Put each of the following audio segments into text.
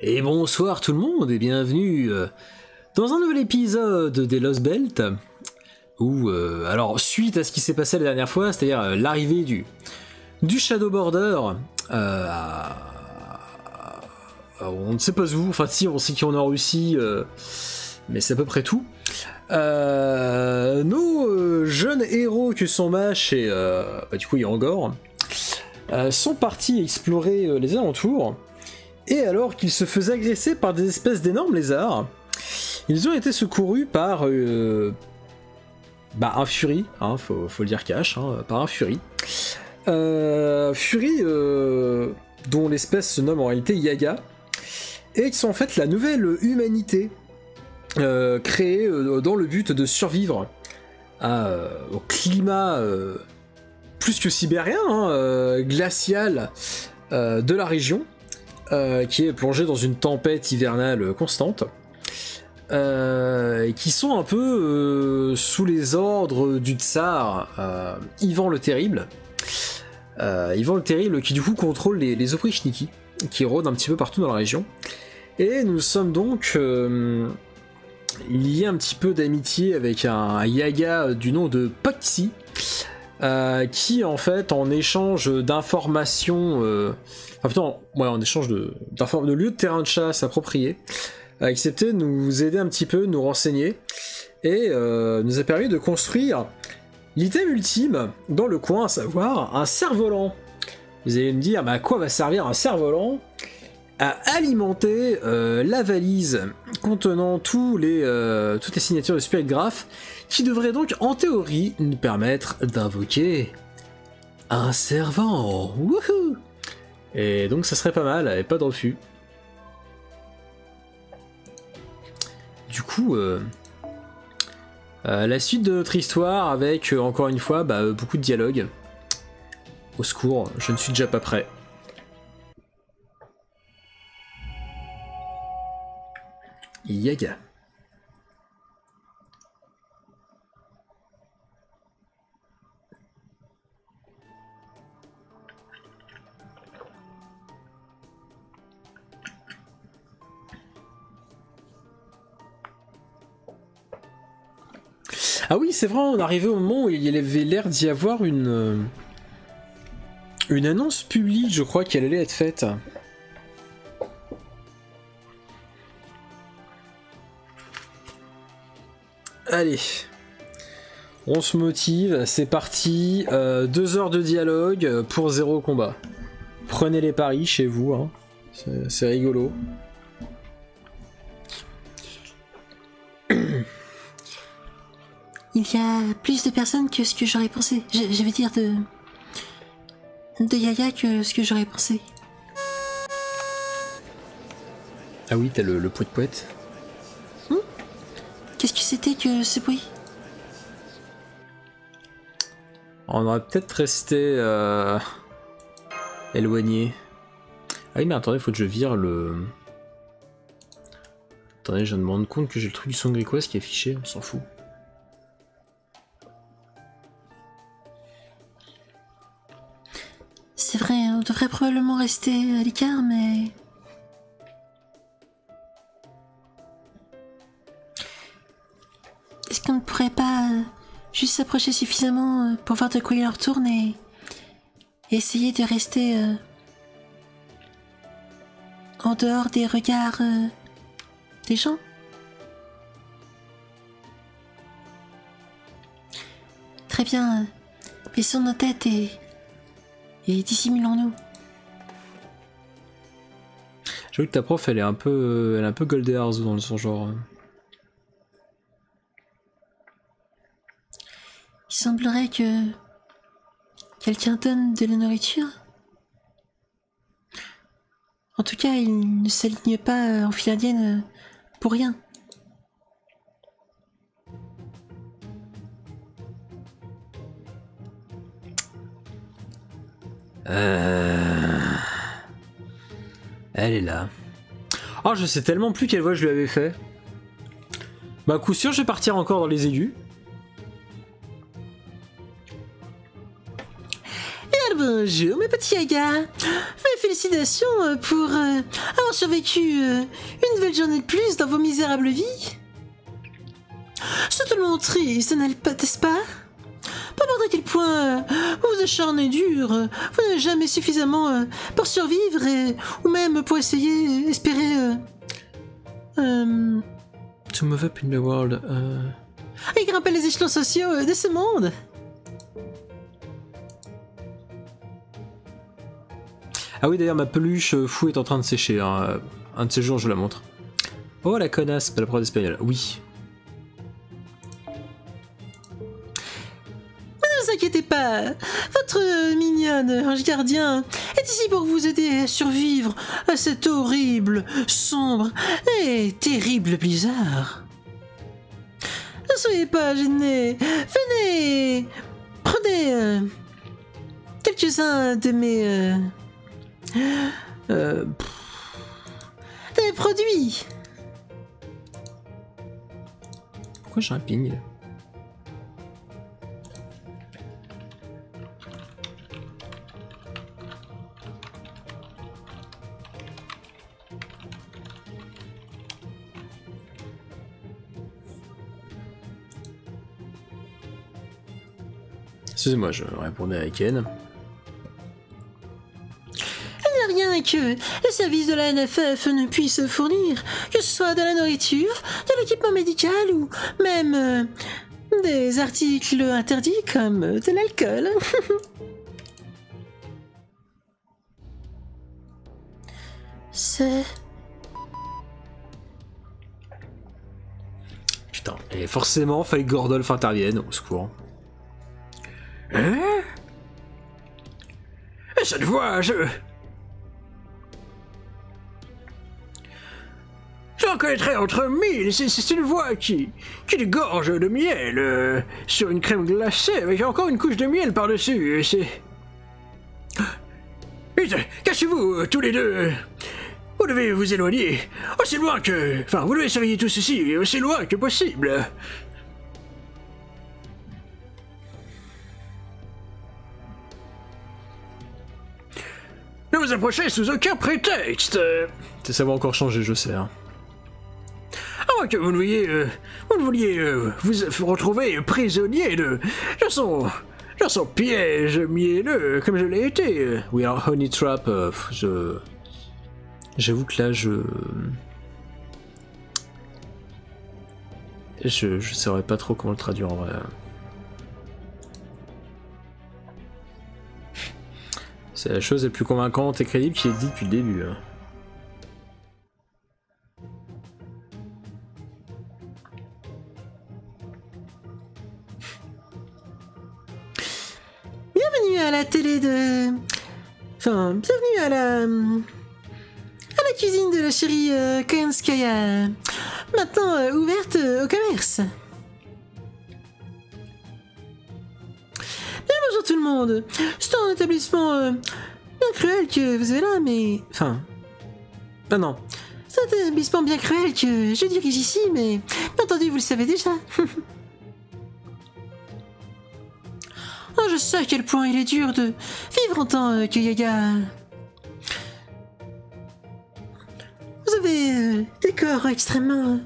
Et bonsoir tout le monde et bienvenue dans un nouvel épisode des Lost Belt où, alors suite à ce qui s'est passé la dernière fois, c'est-à-dire l'arrivée du Shadow Border on ne sait pas où, enfin si on sait qu'on est en Russie, mais c'est à peu près tout. Nos jeunes héros que sont Mash et du coup Yangor sont partis explorer les alentours. Et alors qu'ils se faisaient agresser par des espèces d'énormes lézards, ils ont été secourus par un Fury, hein, faut le dire cash, hein, par un Fury. Fury dont l'espèce se nomme en réalité Yaga, et qui sont en fait la nouvelle humanité créée dans le but de survivre au climat plus que sibérien, hein, glacial de la région. Qui est plongé dans une tempête hivernale constante, et qui sont un peu sous les ordres du tsar Ivan le Terrible. Ivan le Terrible qui du coup contrôle les Oprichniki, qui rôdent un petit peu partout dans la région. Et nous sommes donc liés un petit peu d'amitié avec un Yaga du nom de Poxy, qui en fait en échange d'informations en échange de lieux de terrain de chasse appropriés, a accepté de nous aider un petit peu, nous renseigner, et nous a permis de construire l'item ultime dans le coin, à savoir un cerf-volant. Vous allez me dire, à quoi va servir un cerf-volant? À alimenter la valise contenant toutes les signatures de Spirit Graph, qui devrait donc en théorie nous permettre d'invoquer un servant. Wouhou! Et donc ça serait pas mal, et pas de refus. Du coup, la suite de notre histoire avec, encore une fois, beaucoup de dialogue. Au secours, je ne suis déjà pas prêt. Yaga. Ah oui, c'est vrai, on est arrivé au moment où il y avait l'air d'y avoir une annonce publique, je crois, qu'elle allait être faite. Allez, on se motive, c'est parti, 2 heures de dialogue pour 0 combat. Prenez les paris chez vous, hein. C'est rigolo. Il y a plus de personnes que ce que j'aurais pensé. Je veux dire de Yaga que ce que j'aurais pensé. Ah oui, t'as le poète-poète. Qu'est-ce que c'était que ce bruit? On aurait peut-être resté éloigné. Ah oui, mais attendez, faut que je vire le... Attendez, je viens de me rendre compte que j'ai le truc du son griquoise qui est affiché, on s'en fout. C'est vrai, on devrait probablement rester à l'écart, mais... Est-ce qu'on ne pourrait pas juste s'approcher suffisamment pour voir de quoi il en retourne et essayer de rester en dehors des regards des gens? Très bien, baissons nos têtes et dissimulons-nous. J'avoue que ta prof, elle est un peu Goldearzo dans son genre. Il semblerait que quelqu'un donne de la nourriture. En tout cas, il ne s'aligne pas en file indienne pour rien. Elle est là. Oh, je sais tellement plus quelle voix je lui avais fait. Bah, coup sûr, je vais partir encore dans les aigus. Bonjour mes petits Yaga. Mes félicitations pour avoir survécu une nouvelle journée de plus dans vos misérables vies. C'est tellement triste, n'est-ce pas? Peu importe à quel point vous vous acharnez dur, vous n'avez jamais suffisamment pour survivre ou même pour espérer... To move up in the world. Et grimper les échelons sociaux de ce monde. Ah oui, d'ailleurs, ma peluche fou est en train de sécher. Hein. Un de ces jours, je vous la montre. Oh, la connasse, pas la prof d'espagnol. Oui. Ne vous inquiétez pas, votre mignonne ange gardien est ici pour vous aider à survivre à cet horrible, sombre et terrible blizzard. Ne soyez pas gênés, venez, prenez quelques-uns de mes produits. Pourquoi j'ai un ping? Excusez-moi, je répondais à Ken. Il n'y a rien que les services de la NFF ne puissent fournir, que ce soit de la nourriture, de l'équipement médical ou même des articles interdits comme de l'alcool. C'est... Putain, et forcément, fallait que Gordolf intervienne, au secours. Hein? Cette voix, je reconnaîtrais entre mille, c'est une voix qui dégorge de miel sur une crème glacée avec encore une couche de miel par-dessus, c'est... Vite, cachez-vous, tous les deux. Vous devez vous éloigner aussi loin que... Enfin, vous devez surveiller tout ceci aussi loin que possible. Ne vous approchez sous aucun prétexte. Ça va encore changer, je sais. Hein. À moins que vous ne vouliez vous retrouver prisonnier de son piège mielleux, comme je l'ai été. Oui, alors Honey Trap, j'avoue que là, je saurais pas trop comment le traduire en vrai. C'est la chose la plus convaincante et crédible qui est dit depuis le début. Hein. Bienvenue à la télé de... Enfin, bienvenue à la cuisine de la chérie Koyanskaya. Maintenant ouverte au commerce. Bonjour tout le monde. C'est un établissement bien cruel que vous avez là, mais... Enfin... Ah non. C'est un établissement bien cruel que je dirige ici, mais... Bien entendu, vous le savez déjà. Oh, je sais à quel point il est dur de vivre en tant que Yaga. Vous avez des corps extrêmement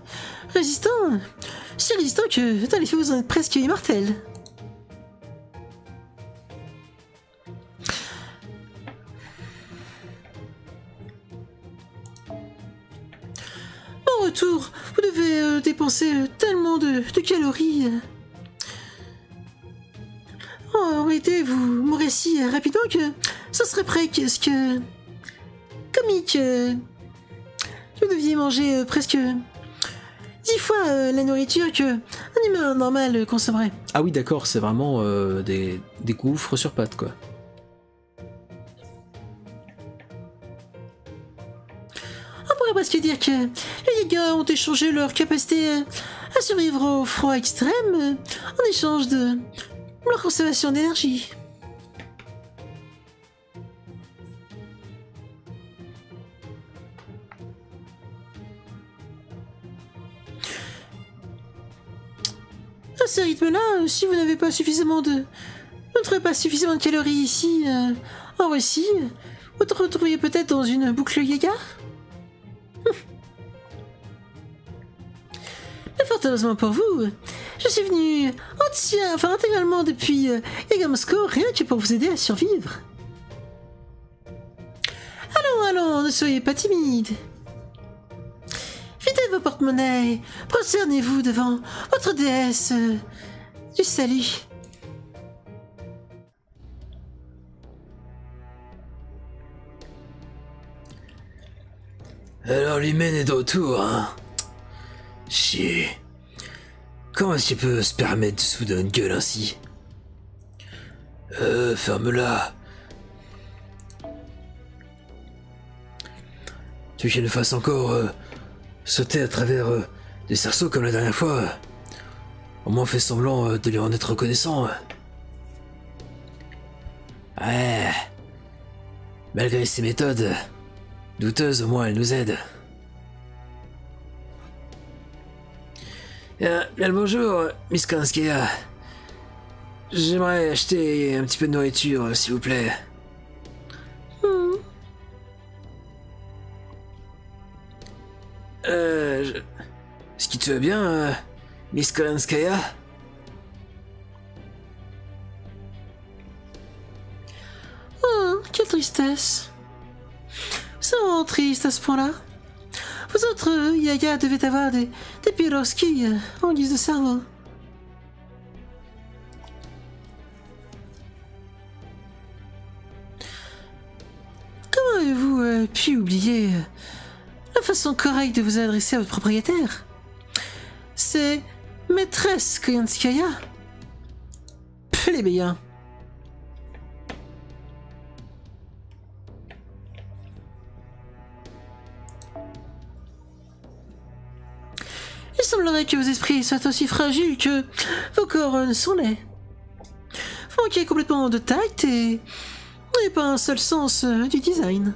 résistants. Si résistants que dans les faits vous en êtes presque immortels. En retour, vous devez dépenser tellement de calories. En réalité, vous mourrez si rapidement que ce serait presque comique. Vous deviez manger presque 10 fois la nourriture qu'un humain normal consommerait. Ah oui, d'accord, c'est vraiment des gouffres sur pattes, quoi. On pourrait presque dire que les Yagas ont échangé leur capacité à survivre au froid extrême en échange de leur consommation d'énergie. À ce rythme-là, si vous n'avez pas suffisamment de... Vous ne trouvez pas suffisamment de calories ici, en Russie, vous te retrouvez peut-être dans une boucle Yaga? Mais fort heureusement pour vous, je suis venu intégralement depuis Yagamsko, rien que pour vous aider à survivre. Allons, ne soyez pas timide. Videz vos porte-monnaies, prosternez-vous devant votre déesse du salut. Alors l'humaine est de retour, hein? Chier. Comment est-ce qu'il peut se permettre de se foutre une gueule ainsi? Ferme-la. Tu veux qu'elle nous fasse encore sauter à travers des cerceaux comme la dernière fois? Au moins fais semblant de lui en être reconnaissant. Ouais. Malgré ses méthodes douteuses, au moins elle nous aide. Bien le bonjour, Miss Kanskia. J'aimerais acheter un petit peu de nourriture, s'il vous plaît. Est-ce que tu vas bien, Miss Kalanskaya? Oh, quelle tristesse. C'est vraiment triste à ce point-là. Vous autres, Yaya, devez avoir des piroski en guise de cerveau. Comment avez-vous pu oublier la façon correcte de vous adresser à votre propriétaire? C'est maîtresse Koyanskaya. Plébéien. Il semblerait que vos esprits soient aussi fragiles que vos corps ne sont laids. Vous manquez complètement de tact et n'avez pas un seul sens du design.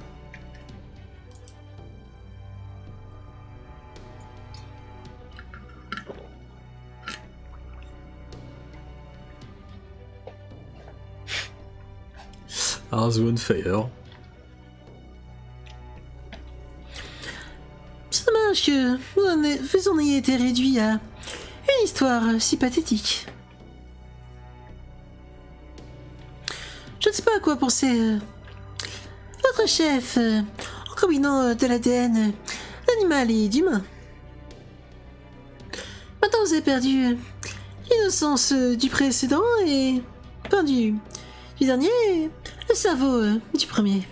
Arzone Fire. C'est dommage que vous en ayez été réduit à une histoire si pathétique. Je ne sais pas à quoi penser. Votre chef, en combinant de l'ADN d'animal et d'humain. Maintenant vous avez perdu l'innocence du précédent et du dernier, le cerveau du premier.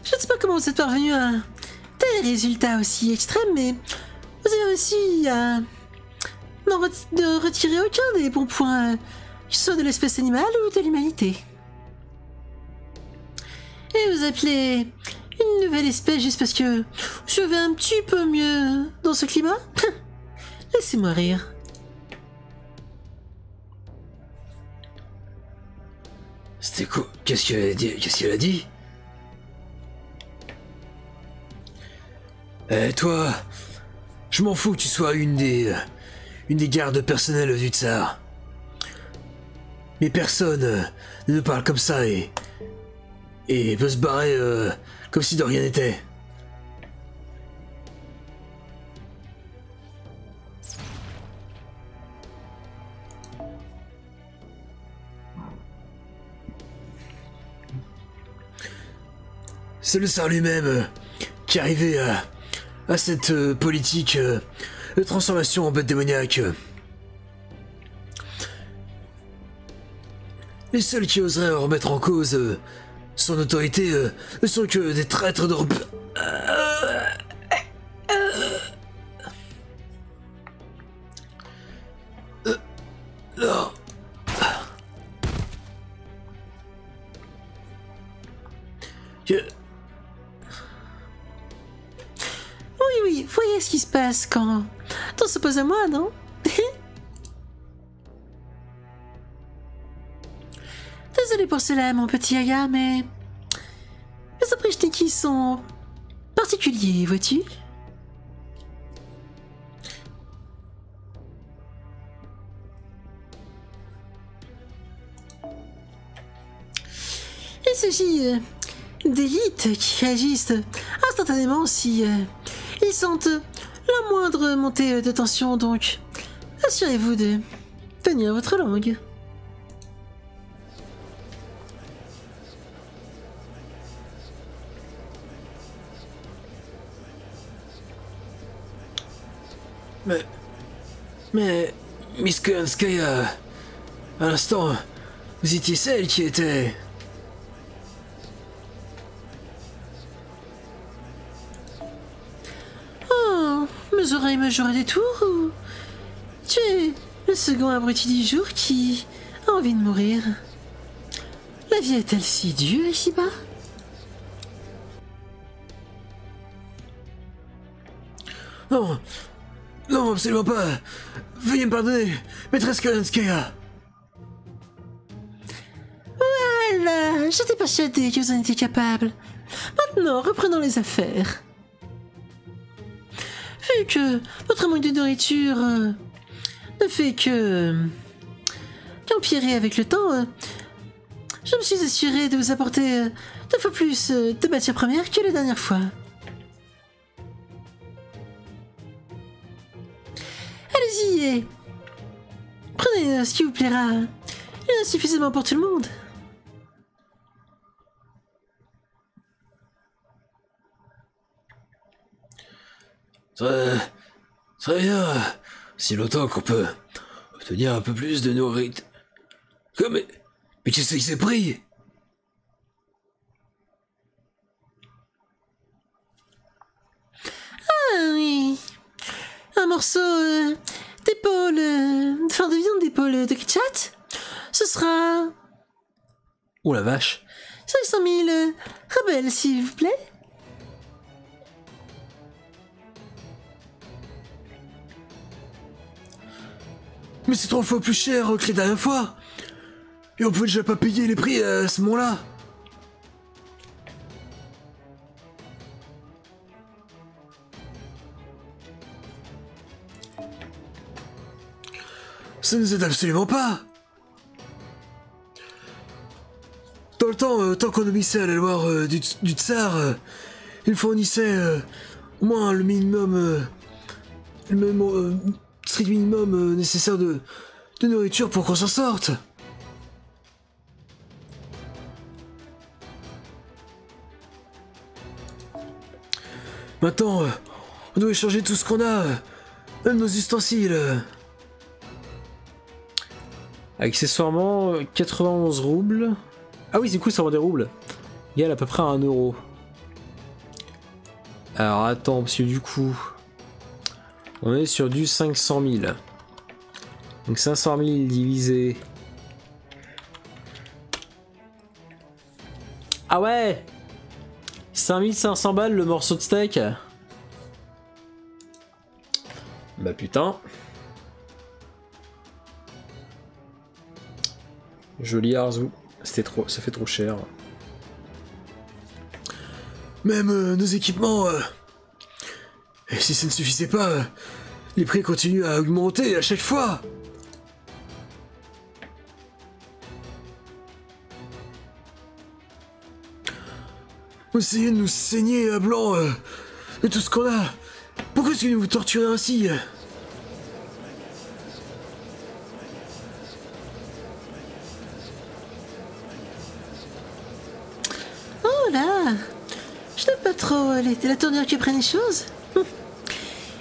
Je ne sais pas comment vous êtes parvenu à tel résultat aussi extrême, mais vous avez réussi à ne retirer aucun des bons points, que ce soit de l'espèce animale ou de l'humanité. Et vous appelez une nouvelle espèce juste parce que je vais un petit peu mieux dans ce climat? Laissez-moi rire. C'était quoi? Qu'est-ce qu'elle a dit? Qu'est-ce qu'elle a dit? Toi, je m'en fous que tu sois une des gardes personnelles du tsar. Mais personne ne nous parle comme ça et peut se barrer comme si de rien n'était. C'est le tsar lui-même qui est arrivé à cette politique de transformation en bête démoniaque. Les seuls qui oseraient remettre en cause son autorité ne sont que des traîtres d'Europe. Non. Oui, vous voyez ce qui se passe quand on s'oppose à moi, non? Désolé pour cela, mon petit Yaya, mais les Oprichniki sont particuliers, vois-tu? Il s'agit d'élites qui agissent instantanément si ils sentent la moindre montée de tension, donc assurez-vous de tenir votre langue. Mais... Miss Kuranskaya... À l'instant, vous étiez celle qui était... Oh, mes oreilles me joueraient des tours ou... Tu es le second abruti du jour qui a envie de mourir. La vie est-elle si dure ici-bas? Non, non, absolument pas. Veuillez me pardonner, maîtresse Kuranskaya. Voilà, j'étais persuadée que vous en étiez capable. Maintenant, reprenons les affaires. Vu que votre manque de nourriture ne fait qu'empirer avec le temps, je me suis assurée de vous apporter 2 fois plus de matières premières que la dernière fois. Allez-y et prenez ce qui vous plaira. Il y en a suffisamment pour tout le monde. Très bien. Si longtemps qu'on peut obtenir un peu plus de nourriture. Mais qu'est-ce qui s'est pris? Ah oui. Un morceau d'épaule, enfin de viande d'épaule de Kichat. Ce sera Oh la vache. 500 000 rebelles, s'il vous plaît. Mais c'est 3 fois plus cher que la dernière fois. Et on pouvait déjà pas payer les prix à ce moment-là. Ça nous aide absolument pas. Dans le temps, tant qu'on obéissait à la loi du tsar, il fournissait au moins le minimum, strict minimum nécessaire de nourriture pour qu'on s'en sorte. Maintenant, on doit échanger tout ce qu'on a, même nos ustensiles. Accessoirement, 91 roubles. Ah oui, c'est cool, ça rend des roubles. Égal à peu près à 1 euro. Alors attends, parce que du coup, on est sur du 500 000. Donc 500 000 divisé. Ah ouais, 5500 balles le morceau de steak. Bah putain. Joli Arzu. C'était trop, ça fait trop cher. Même nos équipements... Et si ça ne suffisait pas, les prix continuent à augmenter à chaque fois. Vous essayez de nous saigner à blanc de tout ce qu'on a. Pourquoi est-ce que vous torturez ainsi? Oh là, je n'aime pas trop la tournure que prennent les choses.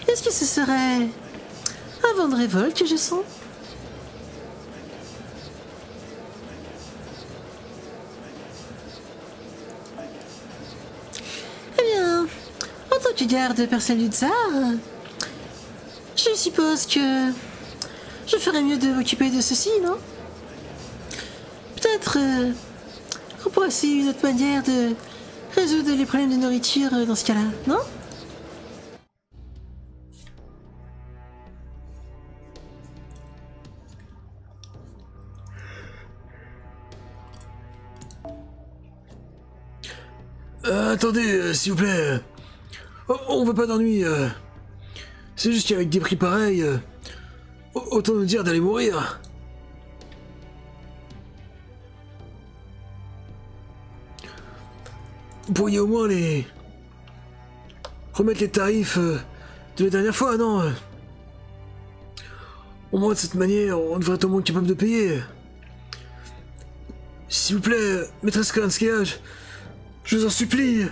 Est-ce que ce serait un vent de révolte que je sens? Eh bien, en tant que garde personnel du tsar, je suppose que je ferais mieux de m'occuper de ceci, non? Peut-être qu'on pourrait essayer une autre manière de résoudre les problèmes de nourriture dans ce cas-là, non? Attendez, s'il vous plaît. On veut pas d'ennui. C'est juste qu'avec des prix pareils, autant nous dire d'aller mourir. Vous pourriez au moins les... remettre les tarifs de la dernière fois, non? Au moins de cette manière, on devrait être au moins capable de payer. S'il vous plaît, maîtresse Kalinskaya, je vous en supplie.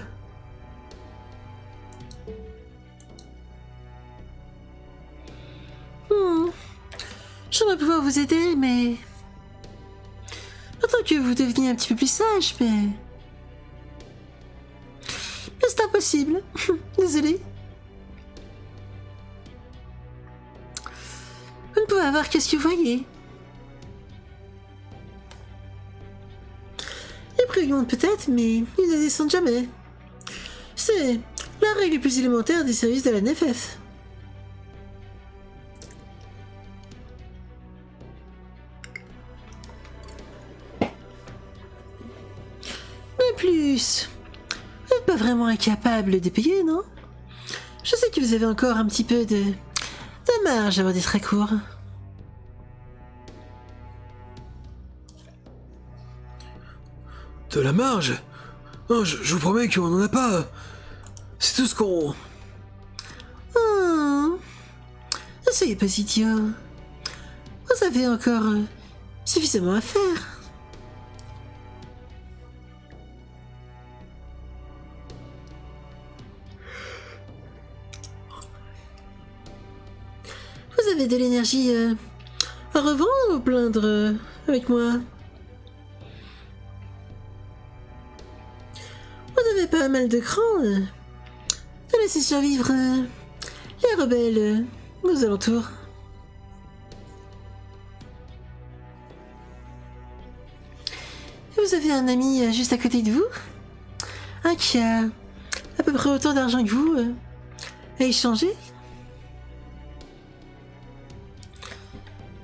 J'aimerais pouvoir vous aider, mais... Maintenant que vous deveniez un petit peu plus sage, mais c'est impossible. Désolé. Vous ne pouvez avoir qu'à ce que vous voyez. Les prix augmentent peut-être, mais ils ne descendent jamais. C'est la règle plus élémentaire des services de la NFF. De plus, vous n'êtes pas vraiment incapable de payer, non? Je sais que vous avez encore un petit peu de marge avant d'être à court. De la marge? Non, je vous promets qu'on n'en a pas. C'est tout ce qu'on... Oh, ne soyez pas idiot. Vous avez encore suffisamment à faire. Vous avez de l'énergie à revendre ou plaindre avec moi? Vous avez pas mal de cran de laisser survivre les rebelles aux alentours. Vous avez un ami juste à côté de vous, qui a à peu près autant d'argent que vous à échanger.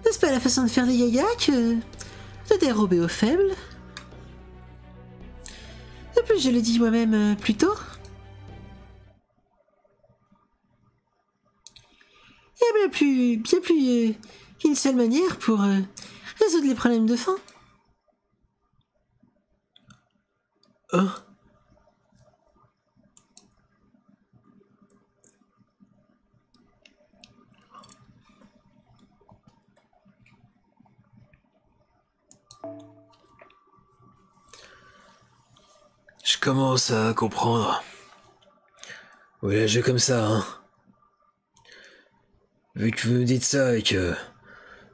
N'est-ce pas la façon de faire des gagas que de dérober aux faibles? De plus, je le dis moi-même plus tôt. Il y a bien plus qu'une seule manière pour résoudre les problèmes de faim. Hein? Je commence à comprendre. Oui, un jeu comme ça, hein. Vu que vous me dites ça et que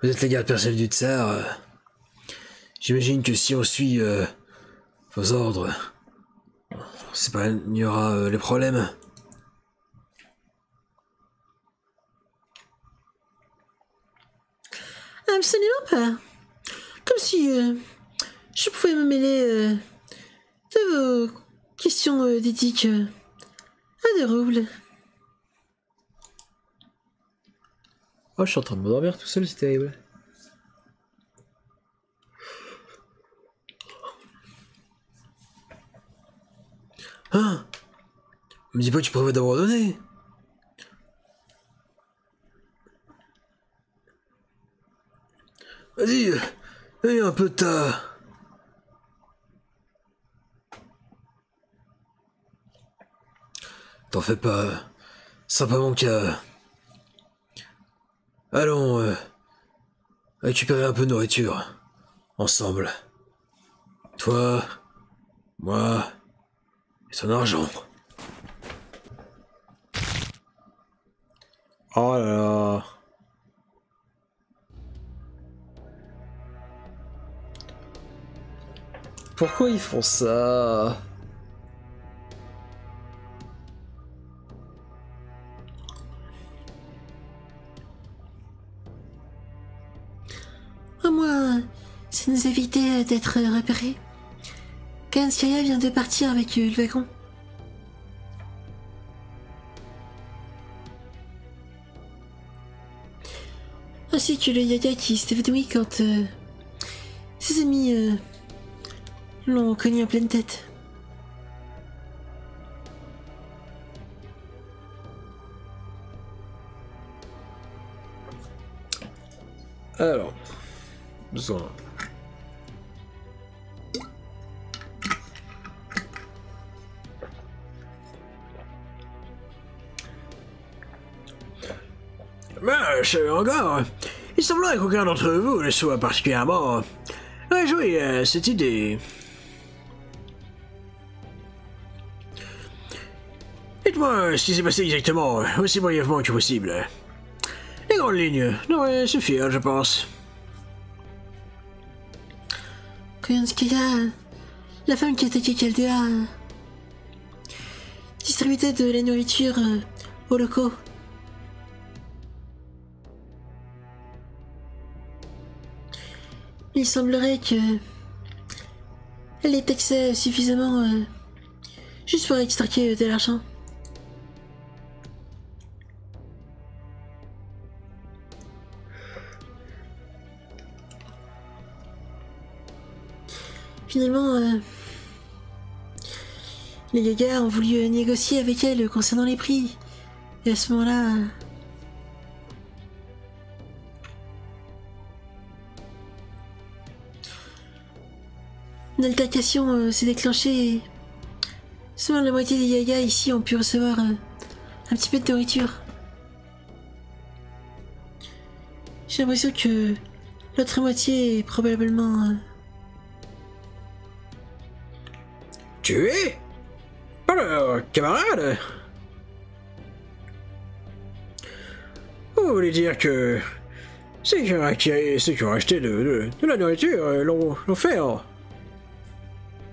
vous êtes la garde personnelle du tsar, j'imagine que si on suit vos ordres, c'est pas, il y aura les problèmes. Absolument pas. Comme si je pouvais me mêler de vos questions d'éthique à des roubles. Oh, je suis en train de m'endormir tout seul, c'est terrible. Hein? Me dis pas que tu prévois d'abandonner. Vas-y, aie un peu de ta... T'en fais pas, simplement qu'à... Allons, récupérer un peu de nourriture, ensemble. Toi, moi, et son argent. Oh là là. Pourquoi ils font ça? Au moins, ça nous évitait d'être repérés. Kalinskaya vient de partir avec le wagon. Ainsi que le Yaga qui s'est évanoui quand ses amis l'ont connu en pleine tête. Alors, besoin. Mince, encore. Il semblerait qu'aucun d'entre vous ne soit particulièrement réjoui à cette idée. Dites-moi ce qui s'est passé exactement, aussi brièvement que possible. Les grandes lignes devraient suffire, je pense. Koyanskaya, la femme qui a attaqué Chaldea, distribuait de la nourriture aux locaux. Il semblerait que elle les taxait suffisamment juste pour extraquer de l'argent. Finalement, les Yagas ont voulu négocier avec elle concernant les prix. Et à ce moment-là, une altercation s'est déclenchée et seulement la moitié des Yagas ici ont pu recevoir un petit peu de nourriture. J'ai l'impression que l'autre moitié est probablement... Tué? Alors, camarade? Vous voulez dire que ceux qui ont acheté de la nourriture l'ont fait en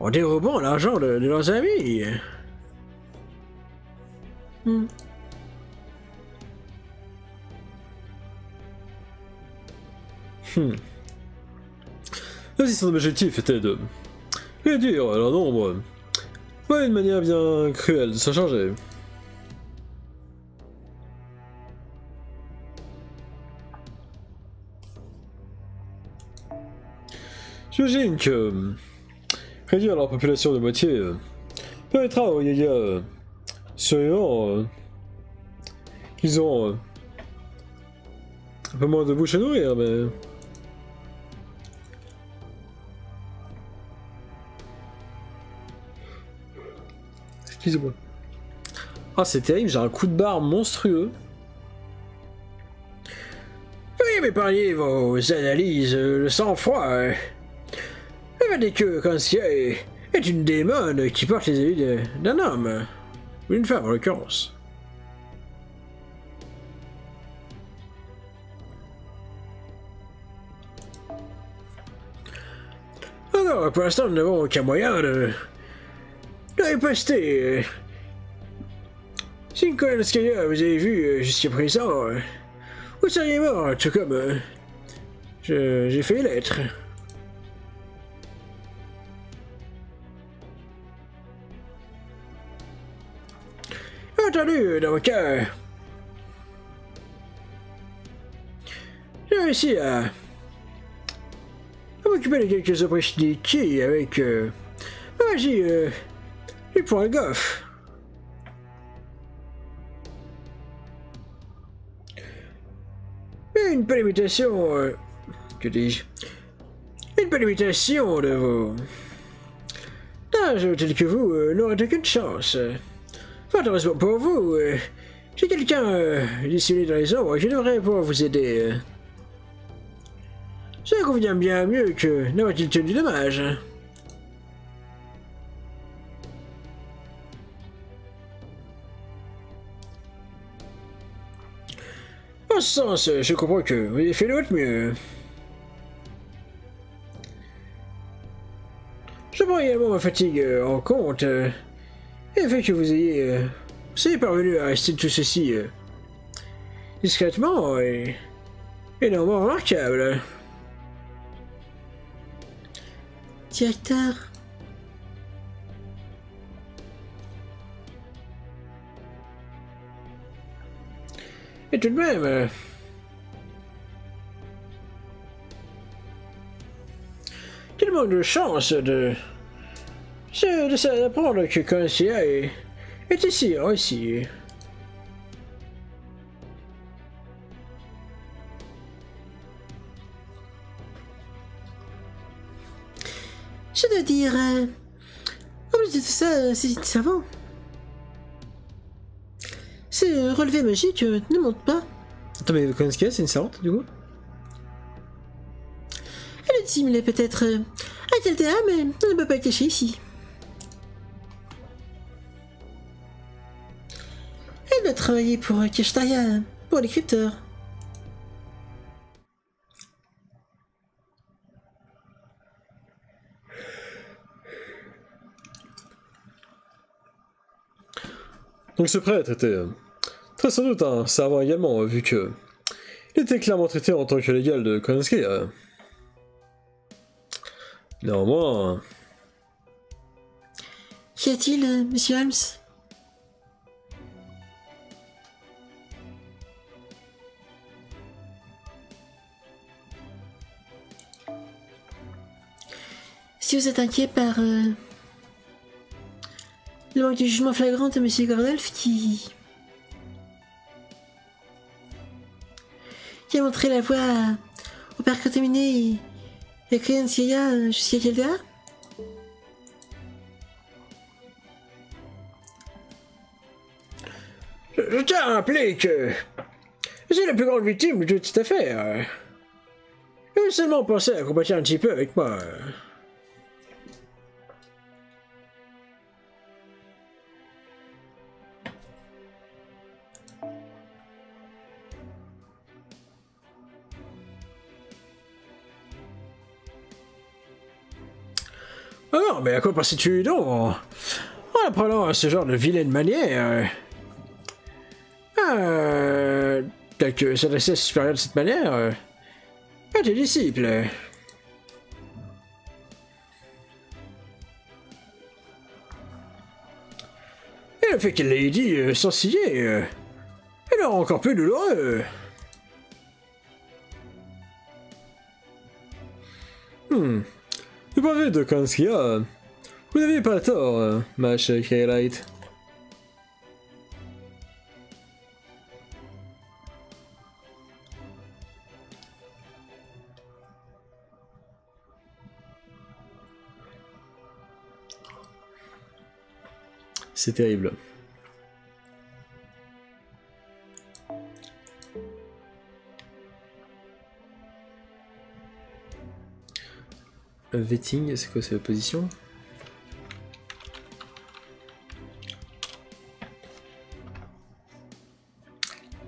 dérobant l'argent de leurs amis? Si son objectif était de réduire leur nombre, une manière bien cruelle de s'en charger. J'imagine que réduire leur population de moitié permettra aux Yagas survivants qu'ils ont un peu moins de bouche à nourrir, mais... Excusez-moi. Ah, c'est terrible, j'ai un coup de barre monstrueux. Veuillez m'épargner vos analyses, le sang-froid. Le fait est que Koyanskaya est une démone qui porte les habits d'un homme. Ou d'une femme, en l'occurrence. Alors, pour l'instant, nous n'avons aucun moyen de riposter. Si Koyanskaya vous avez vu jusqu'à présent, vous seriez mort, tout comme j'ai failli l'être. Entendu, dans mon cas, j'ai réussi à m'occuper de quelques opportunités avec ma magie du point goff. Une belle imitation, que dis-je? Une belle imitation de vos âges tels que vous n'aurez aucune chance. Fort heureusement pour vous, j'ai quelqu'un dissimulé dans les ombres qui devrait pouvoir vous aider. Ça convient bien mieux que n'avoir-t-il tenu dommage. En ce sens, je comprends que vous avez fait de votre mieux. Je prends également ma fatigue en compte, et le fait que vous soyez parvenu à rester tout ceci discrètement et énormément remarquable. Directeur, Et tout de même, quel manque de chance d'apprendre que Koyanskaya est ici aussi. je dois dire, en plus de tout ça, c'est savant. Ce relevé magique ne monte pas. Attends, mais Konosuke, c'est une servante, du coup? Elle dissimulait peut-être à Caldea, mais on ne peut pas le cacher ici. Elle doit travailler pour Kashtaria, pour les crypteurs. Donc ce prêtre était très sans doute un servant également, vu que il était clairement traité en tant que légal de Konosuke. Néanmoins... Qu'y a-t-il, monsieur Holmes? Si vous êtes inquiet par le manque de jugement flagrant de monsieur Gordolf qui a montré la voie au père contaminé et Koyan Seiya jusqu'à Caldea? Je tiens à rappeler que c'est la plus grande victime de toute cette affaire. Je vais seulement penser à combattre un petit peu avec moi. Ah non, mais à quoi pensais-tu donc en apprenant ce genre de vilaine manière tel que s'adresser à ses supérieurs de cette manière à tes disciples. Et le fait qu'elle l'ait dit sans ciller, elle rend encore plus douloureux. Du point de vue de Konosuke, vous n'aviez pas tort, ma chère Kaylight. C'est terrible. Vetting, c'est quoi, c'est la position?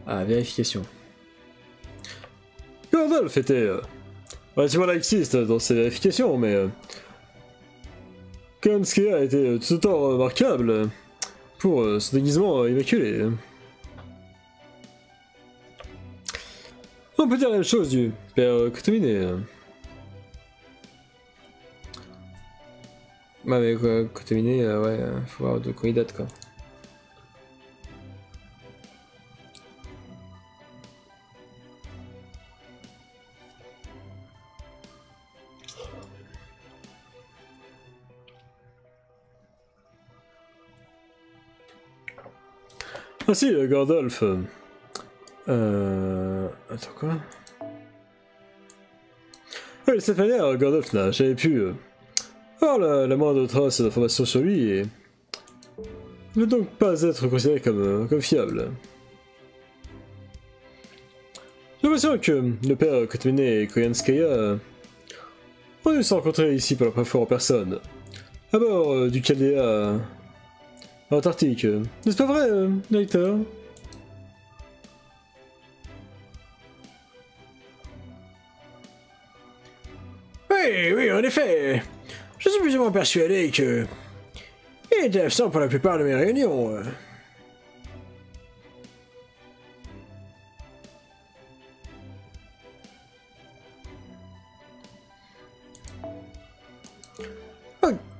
Ah, vérification. Gandalf était relativement laxiste dans ses vérifications, mais Konosuke a été tout autant remarquable pour son déguisement immaculé. On peut dire la même chose du père Kotomine. Ouais, mais quoi, Kotomine, ouais, faut voir de quoi il date, quoi. Ah si, Gandalf. Attends, quoi? Ouais, de cette manière, Gandalf n'a jamais pu avoir la moindre trace d'information sur lui et ne peut donc pas être considéré comme fiable. J'ai l'impression que le père Kotomine et Koyanskaya ont dû se rencontrer ici pour la première fois en personne, à bord du Caldea Antarctique. N'est-ce pas vrai, directeur? Oui, oui, en effet. Je suis plus ou moins persuadé que il était absent pour la plupart de mes réunions.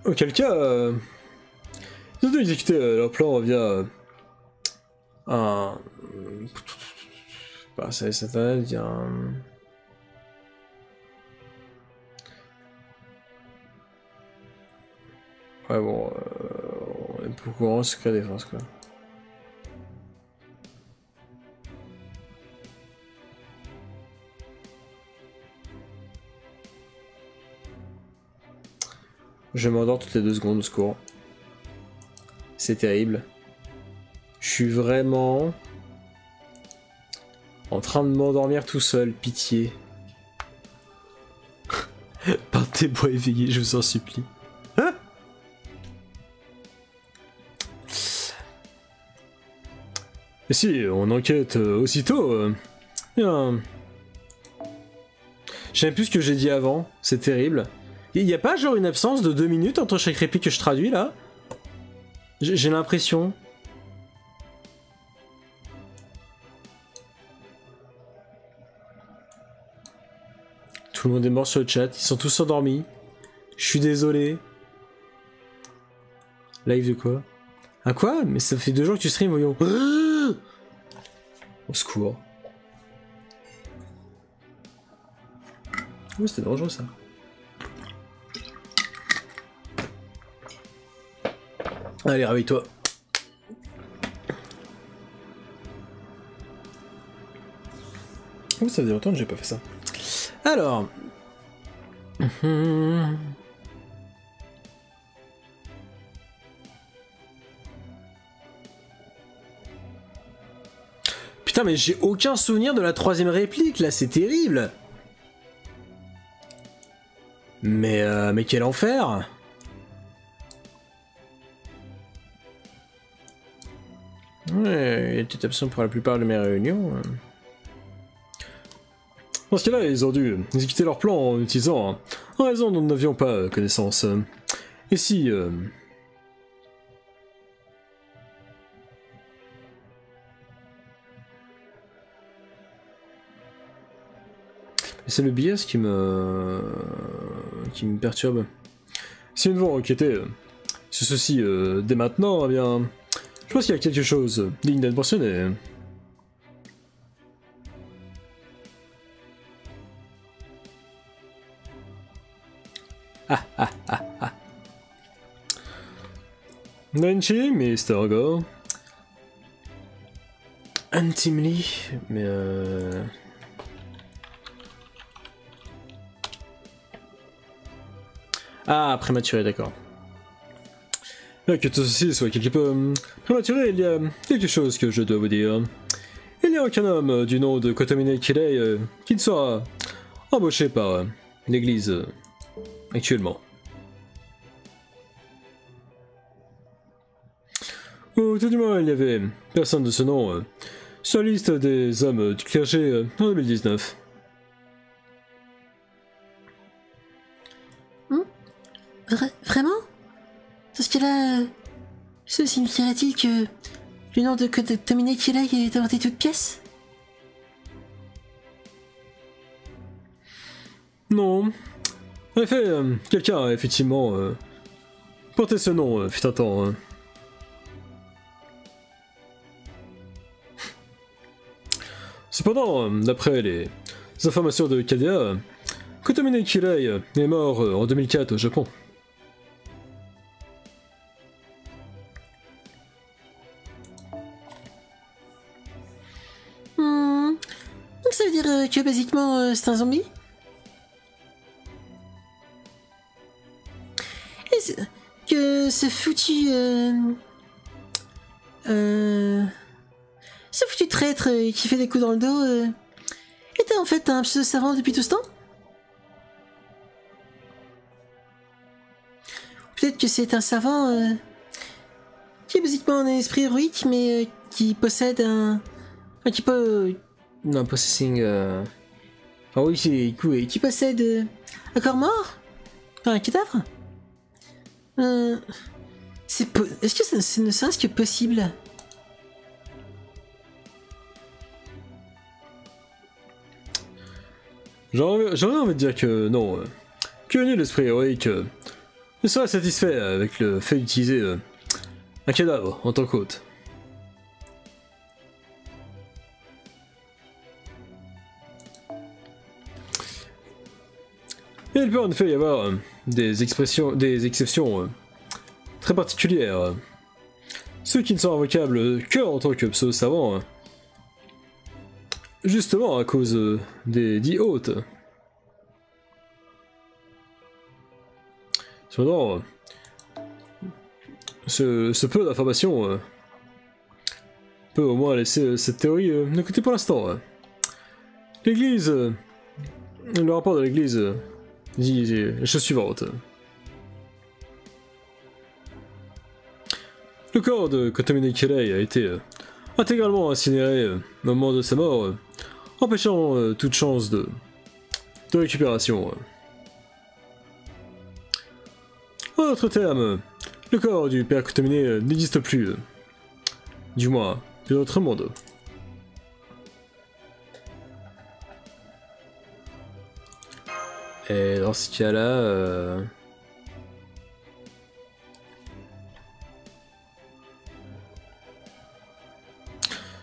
Auquel cas, ils ont dû exécuter leur plan via un... Bah, c'est internet, via un... Ouais bon, on est plus au courant, secret défense quoi. Je m'endors toutes les 2 secondes au secours. C'est terrible. Je suis vraiment En train de m'endormir tout seul, pitié. Partez-moi éveillé, je vous en supplie. Hein? Et si on enquête aussitôt, bien... Je sais plus ce que j'ai dit avant, c'est terrible. Il n'y a pas genre une absence de 2 minutes entre chaque réplique que je traduis là? J'ai l'impression. Tout le monde est mort sur le chat, ils sont tous endormis. Je suis désolé. Live de quoi? Ah quoi? Mais ça fait 2 jours que tu stream, voyons. Au secours. Oh, c'était dangereux ça. Allez, réveille-toi. Oh, ça faisait longtemps que j'ai pas fait ça. Alors. Putain, mais j'ai aucun souvenir de la 3ème réplique, là, c'est terrible. Mais quel enfer. Ouais, il était absent pour la plupart de mes réunions. Dans ce cas-là, ils ont dû exécuter leur plan en utilisant un raison dont nous n'avions pas connaissance. Et si... C'est le biais qui me perturbe. Si nous devons enquêter sur ceci dès maintenant, eh bien, je pense qu'il y a quelque chose digne d'être mentionné. Nanchi, Mr. Go. Intimely, mais Ah, prématuré, d'accord. Bien que tout ceci soit quelque peu prématuré, il y a quelque chose que je dois vous dire. Il n'y a aucun homme du nom de Kotomine Kirei qui ne soit embauché par l'église actuellement. Ou tout du moins, il n'y avait personne de ce nom sur la liste des hommes du clergé en 2019. Vraiment? Parce que là... Ce signifierait-il que le nom de Kotomine Kirei est inventé toute pièce? Non. En effet, quelqu'un a effectivement porté ce nom, fut un temps. Cependant, d'après les informations de Kadia, Kotomine Kirei est mort en 2004 au Japon. Donc ça veut dire que basiquement c'est un zombie? Et que ce foutu... ce foutu traître qui fait des coups dans le dos était en fait un pseudo-savant depuis tout ce temps? Peut-être que c'est un savant qui est basiquement un esprit héroïque mais qui possède un... qui peut... Non, possessing... Ah oui, c'est cool. Qui possède un corps mort? Un cadavre? Est-ce que c'est ne serait-ce que possible? J'aurais envie de dire que non. Que nul l'esprit héroïque ne serait satisfait avec le fait d'utiliser un cadavre en tant qu'hôte. Et il peut en effet y avoir des exceptions très particulières. Ceux qui ne sont invocables que en tant que pseudo-savants, justement à cause des dits hôtes. Cependant, ce peu d'informations peut au moins laisser cette théorie de côté pour l'instant. L'église... le rapport de l'église dit la chose suivante. Le corps de Kotomine Kirei a été intégralement incinéré au moment de sa mort, empêchant toute chance de récupération. En d'autres termes, le corps du père Kotomine n'existe plus, du moins de notre monde. Et dans ce cas-là...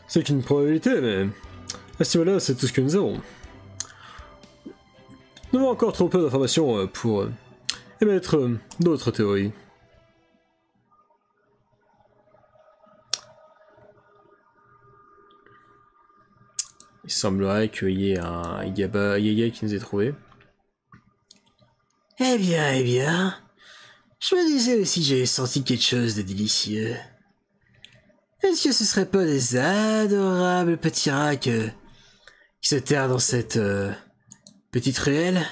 c'est qu'une probabilité, mais à ce niveau-là, c'est tout ce que nous avons. Nous avons encore trop peu d'informations pour émettre d'autres théories. Il semblerait qu'il y ait un Yaga qui nous ait trouvé. Eh bien, je me disais aussi que j'avais senti quelque chose de délicieux. Est-ce que ce serait pas des adorables petits rats qui se terrent dans cette petite ruelle?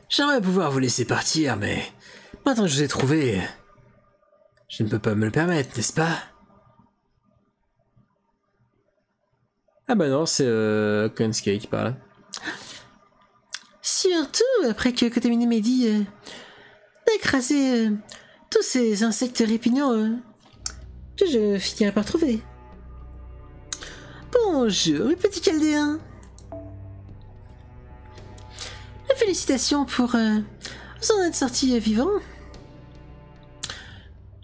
J'aimerais pouvoir vous laisser partir, mais maintenant que je vous ai trouvé, je ne peux pas me le permettre, n'est-ce pas? Ah bah non, c'est Koensuke qui parle. Surtout après que Kotomine m'ait dit d'écraser tous ces insectes répugnants que je finirai par trouver. Bonjour, mes petits chaldéens. Félicitations pour vous en être sortis vivants.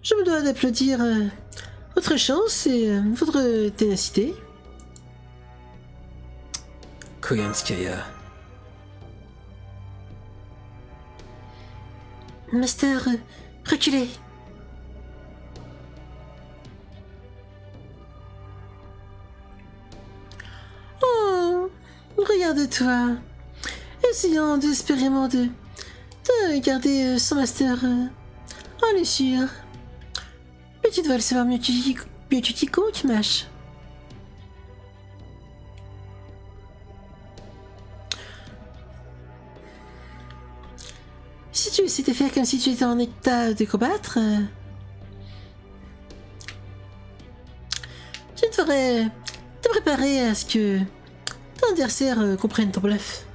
Je me dois d'applaudir votre chance et votre ténacité. Koganskaya. Master, reculez. Oh, regarde-toi. Essayant désespérément de garder son master en lussure. Mais tu dois le savoir mieux que quiconque, Mash. Si tu essayais de faire comme si tu étais en état de combattre, tu devrais te préparer à ce que ton adversaire comprenne ton bluff.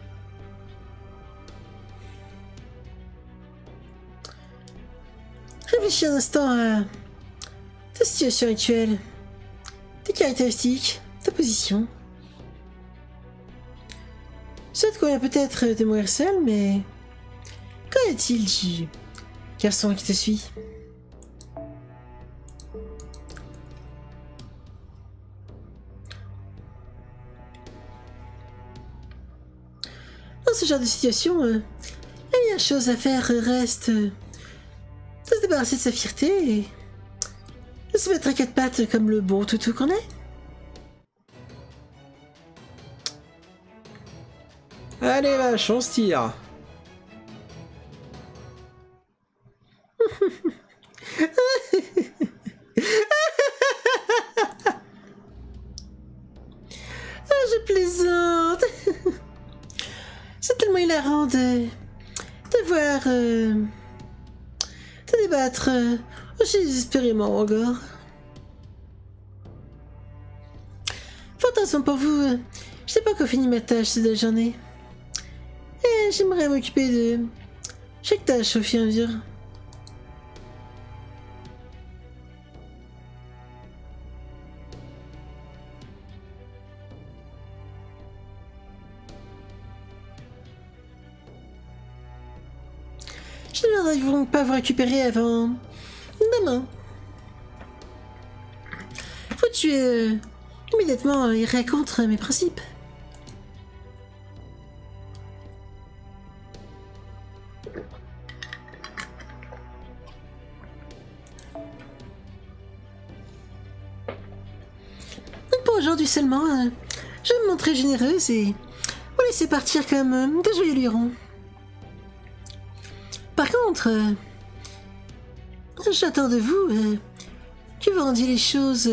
Réfléchis un instant à ta situation actuelle, tes caractéristiques, ta position. Ça te convient peut-être de mourir seul, mais qu'en est-il du garçon qui te suit? Dans ce genre de situation, la meilleure chose à faire reste de se débarrasser de sa fierté et de se mettre à quatre pattes comme le bon toutou qu'on est. Allez vache, on se tire. Je plaisante. C'est tellement hilarant de voir te débattre aussi désespérément encore. Fantasme pour vous, je n'ai pas encore fini ma tâche cette journée. Et j'aimerais m'occuper de chaque tâche au fur et à mesure. Je ne devrais donc pas vous récupérer avant demain. Faut tuer immédiatement irait contre mes principes. Donc pour aujourd'hui seulement, je vais me montrer généreuse et vous laisser partir comme de joyeux lurons. Par contre, j'attends de vous que vous rendiez les choses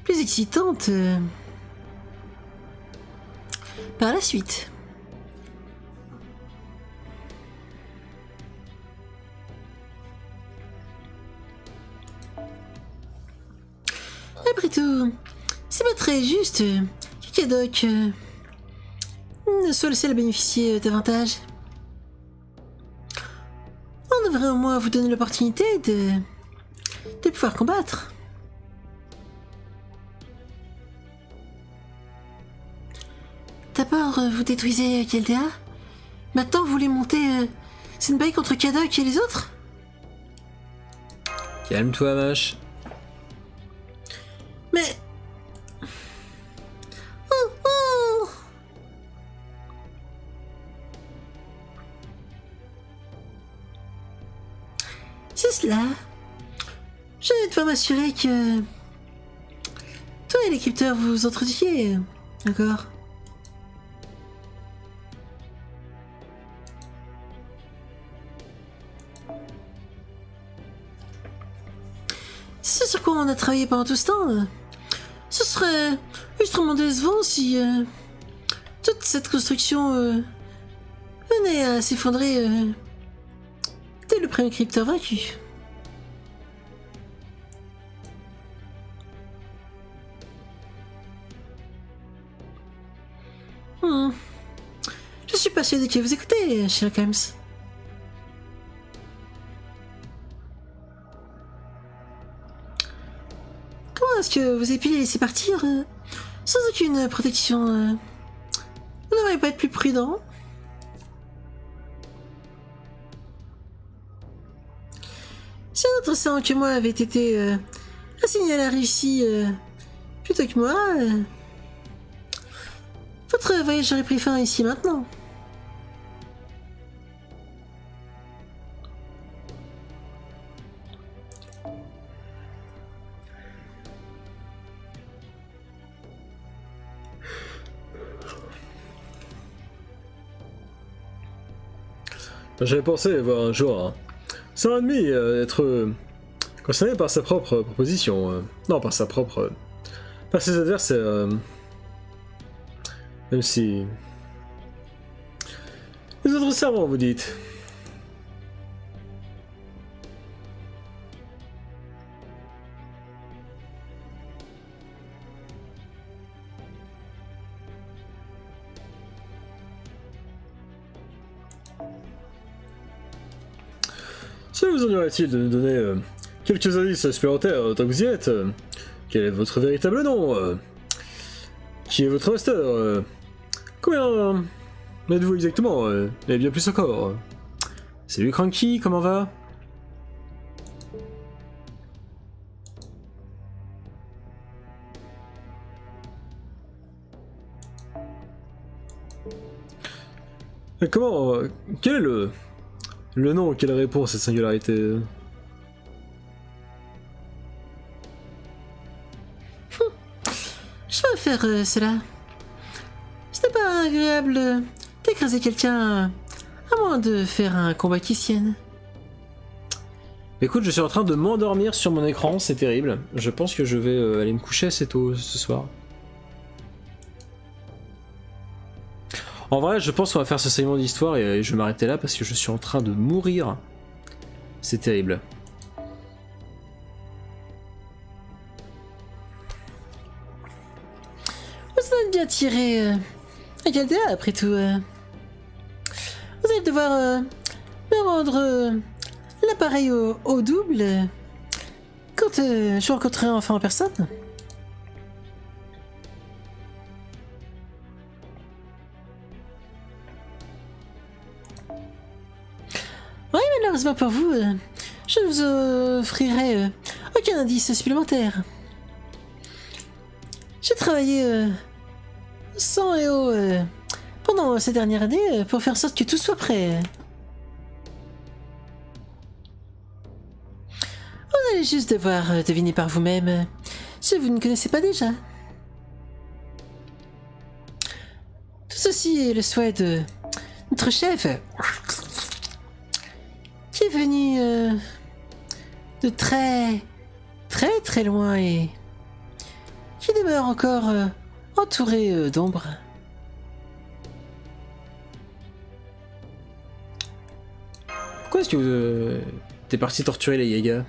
plus excitantes par la suite. Après tout, c'est pas très juste que Caddoc ne soit le seul à bénéficier davantage. On devrait au moins vous donner l'opportunité de pouvoir combattre. D'abord, vous détruisez Keldea. Maintenant, vous voulez monter une bataille contre Caddoc et les autres? Calme-toi, vache. Mais... Oh, oh. C'est cela. Je vais devoir m'assurer que... toi et l'équipeur vous entretiez. D'accord. C'est sur quoi on a travaillé pendant tout ce temps. Ce serait extrêmement décevant si toute cette construction venait à s'effondrer dès le premier crypteur vaincu. Je suis persuadé que vous écoutez, Sherlock Holmes. Comment est-ce que vous avez pu les laisser partir sans aucune protection Vous n'auriez pas être plus prudent? Si un autre sang que moi avait été assigné à la Russie plutôt que moi, votre voyage aurait pris fin ici maintenant. J'avais pensé voir un jour son ennemi être concerné par sa propre proposition. Non, par sa propre... par ses adversaires. Même si... Les autres servants, vous dites. Cela vous ennuierait-il de nous donner quelques indices supplémentaires tant que vous y êtes? Quel est votre véritable nom? Qui est votre master? Combien êtes-vous exactement? Et bien plus encore. Salut Cranky, comment va? Et comment... quel est le nom auquel répond cette singularité? Je vais faire cela. Ce n'est pas agréable d'écraser quelqu'un à moins de faire un combat qui sienne. Écoute, je suis en train de m'endormir sur mon écran, c'est terrible. Je pense que je vais aller me coucher assez tôt ce soir. En vrai, je pense qu'on va faire ce segment d'histoire et je vais m'arrêter là parce que je suis en train de mourir. C'est terrible. Vous avez bien tiré à Keldea après tout. Vous allez devoir me rendre l'appareil au double quand je rencontrerai enfin en personne. Oui, malheureusement pour vous, je ne vous offrirai aucun indice supplémentaire. J'ai travaillé sang et eau pendant ces dernières années pour faire en sorte que tout soit prêt. Vous allez juste devoir deviner par vous-même si vous ne connaissez pas déjà. Tout ceci est le souhait de notre chef qui est venu de très très très loin et qui demeure encore entouré d'ombre. Pourquoi est-ce que t'es parti torturer les Yaga?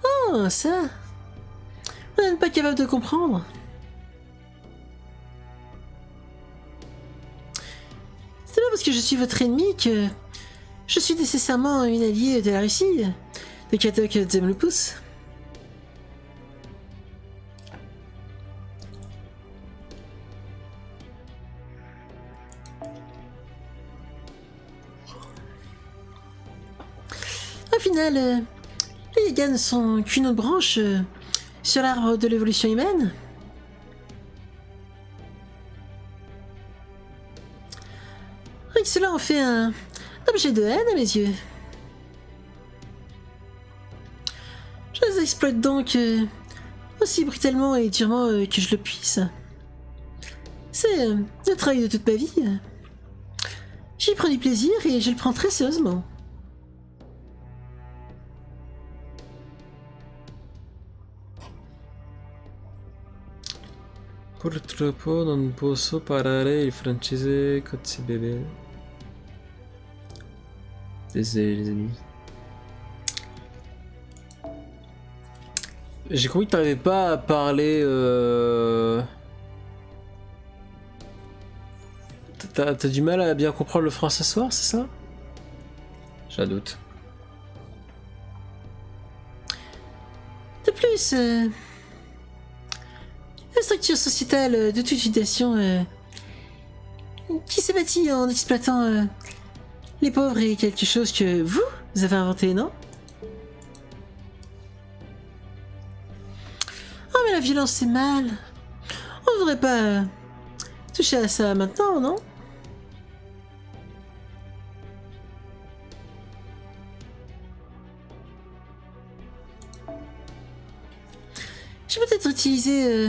Oh, ça, vous n'êtes pas capable de comprendre. C'est pas parce que je suis votre ennemi que je suis nécessairement une alliée de la Russie, de Katok Zemlopus. Au final, les Yaga ne sont qu'une autre branche sur l'arbre de l'évolution humaine. Et cela en fait un objet de haine à mes yeux. Je les exploite donc aussi brutalement et durement que je le puisse. C'est le travail de toute ma vie. J'y prends du plaisir et je le prends très sérieusement. Purtroppo non posso parlare il francese così bene. Désolé les amis. J'ai compris que t'arrivais pas à parler. T'as du mal à bien comprendre le français ce soir, c'est ça? J'ai un doute. De plus, la structure sociétale de toute une nation qui s'est bâtie en exploitant les pauvres est quelque chose que vous avez inventé, non? Oh mais la violence c'est mal. On ne devrait pas toucher à ça maintenant, non? J'ai peut-être utilisé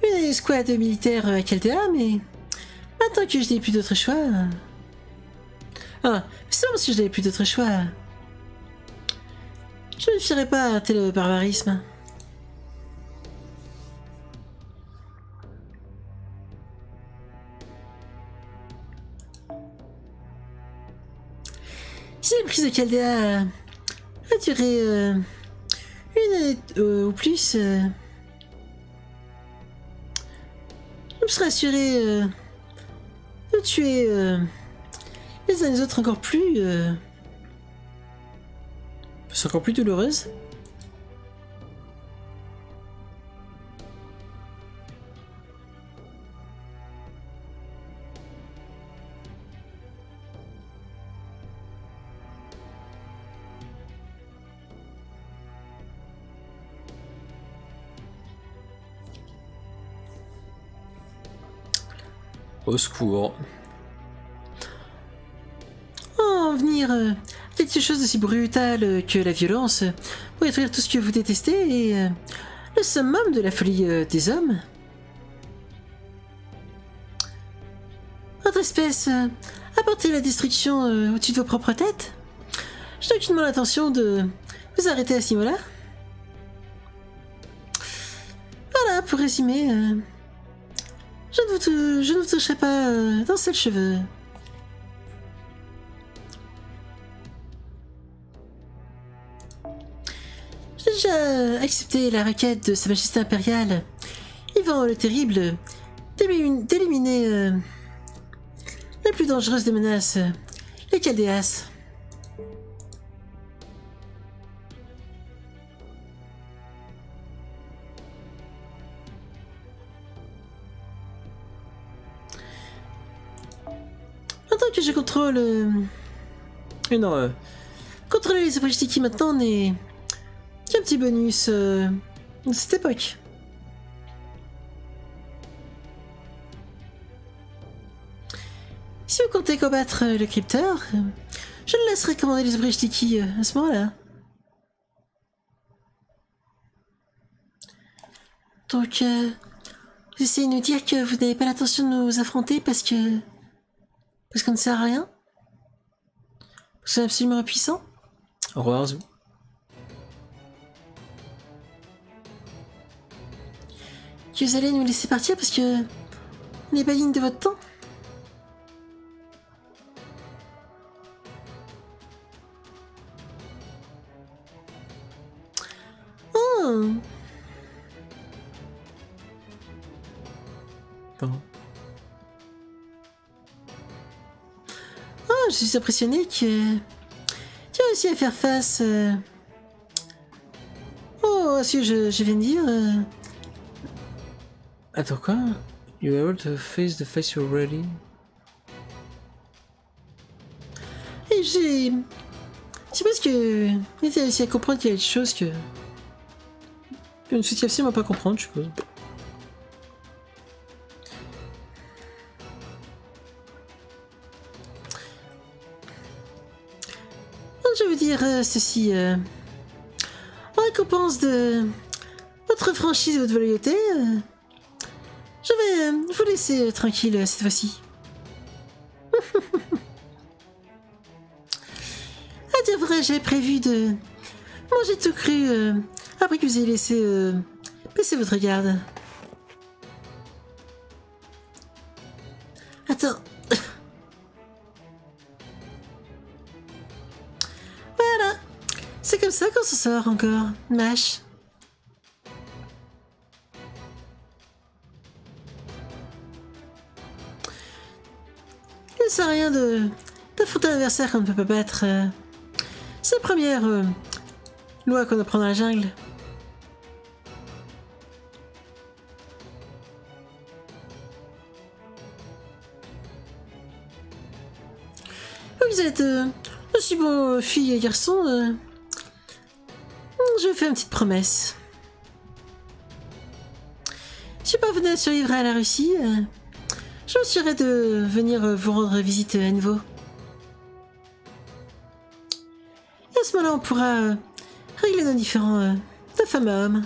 une escouade militaire à Chaldea, mais maintenant que je n'ai plus d'autre choix... Ah, c'est parce que je n'avais plus d'autre choix. Je ne fierai pas à tel barbarisme. Si la prise de Chaldea a duré une année ou plus, je me serais assuré de tuer les uns les autres encore plus... C'est encore plus douloureuse. Au secours. En venir à quelque chose d'aussi brutal que la violence pour détruire tout ce que vous détestez et le summum de la folie des hommes. Votre espèce a porté la destruction au-dessus de vos propres têtes. Je n'ai aucunement l'intention de vous arrêter à ce niveau-là. Voilà, pour résumer, je ne vous toucherai pas d'un seul cheveu. J'ai déjà accepté la requête de Sa Majesté impériale, Ivan le Terrible, d'éliminer la plus dangereuse des menaces, les Chaldéas. Maintenant que je contrôle... contrôler les Abrishiki maintenant n'est qu'un petit bonus de cette époque. Si vous comptez combattre le crypteur, je le laisserai commander les Abrishiki à ce moment-là. Donc, vous essayez de nous dire que vous n'avez pas l'intention de nous affronter parce qu'on ne sert à rien? Parce qu'on est absolument impuissant? Au revoir, Zou. Que vous allez nous laisser partir parce que on n'est pas digne de votre temps? Oh. Pardon. Oh, je suis impressionné que tu as réussi à faire face à ce que je viens de dire. Attends, quoi? You able to face the face you're ready? Et c'est parce que tu as réussi à comprendre qu'il y a des choses que je ne suis absolument pas comprendre, je suppose. Donc, je veux dire ceci. En récompense de votre franchise et votre loyauté, je vais vous laisser tranquille cette fois-ci. À dire vrai, j'avais prévu de manger tout cru après que vous ayez laissé baisser votre garde. Attends. Voilà. C'est comme ça qu'on s'en sort encore, Mash. Il ne sert à rien d'affronter un adversaire qu'on ne peut pas battre. C'est la première loi qu'on apprend dans la jungle. Vous êtes aussi bons filles et garçons. Je vous fais une petite promesse. Si vous parvenez à survivre à la Russie, je vous assurerai de venir vous rendre visite à nouveau. Et à ce moment-là, on pourra régler nos différends de femme à homme.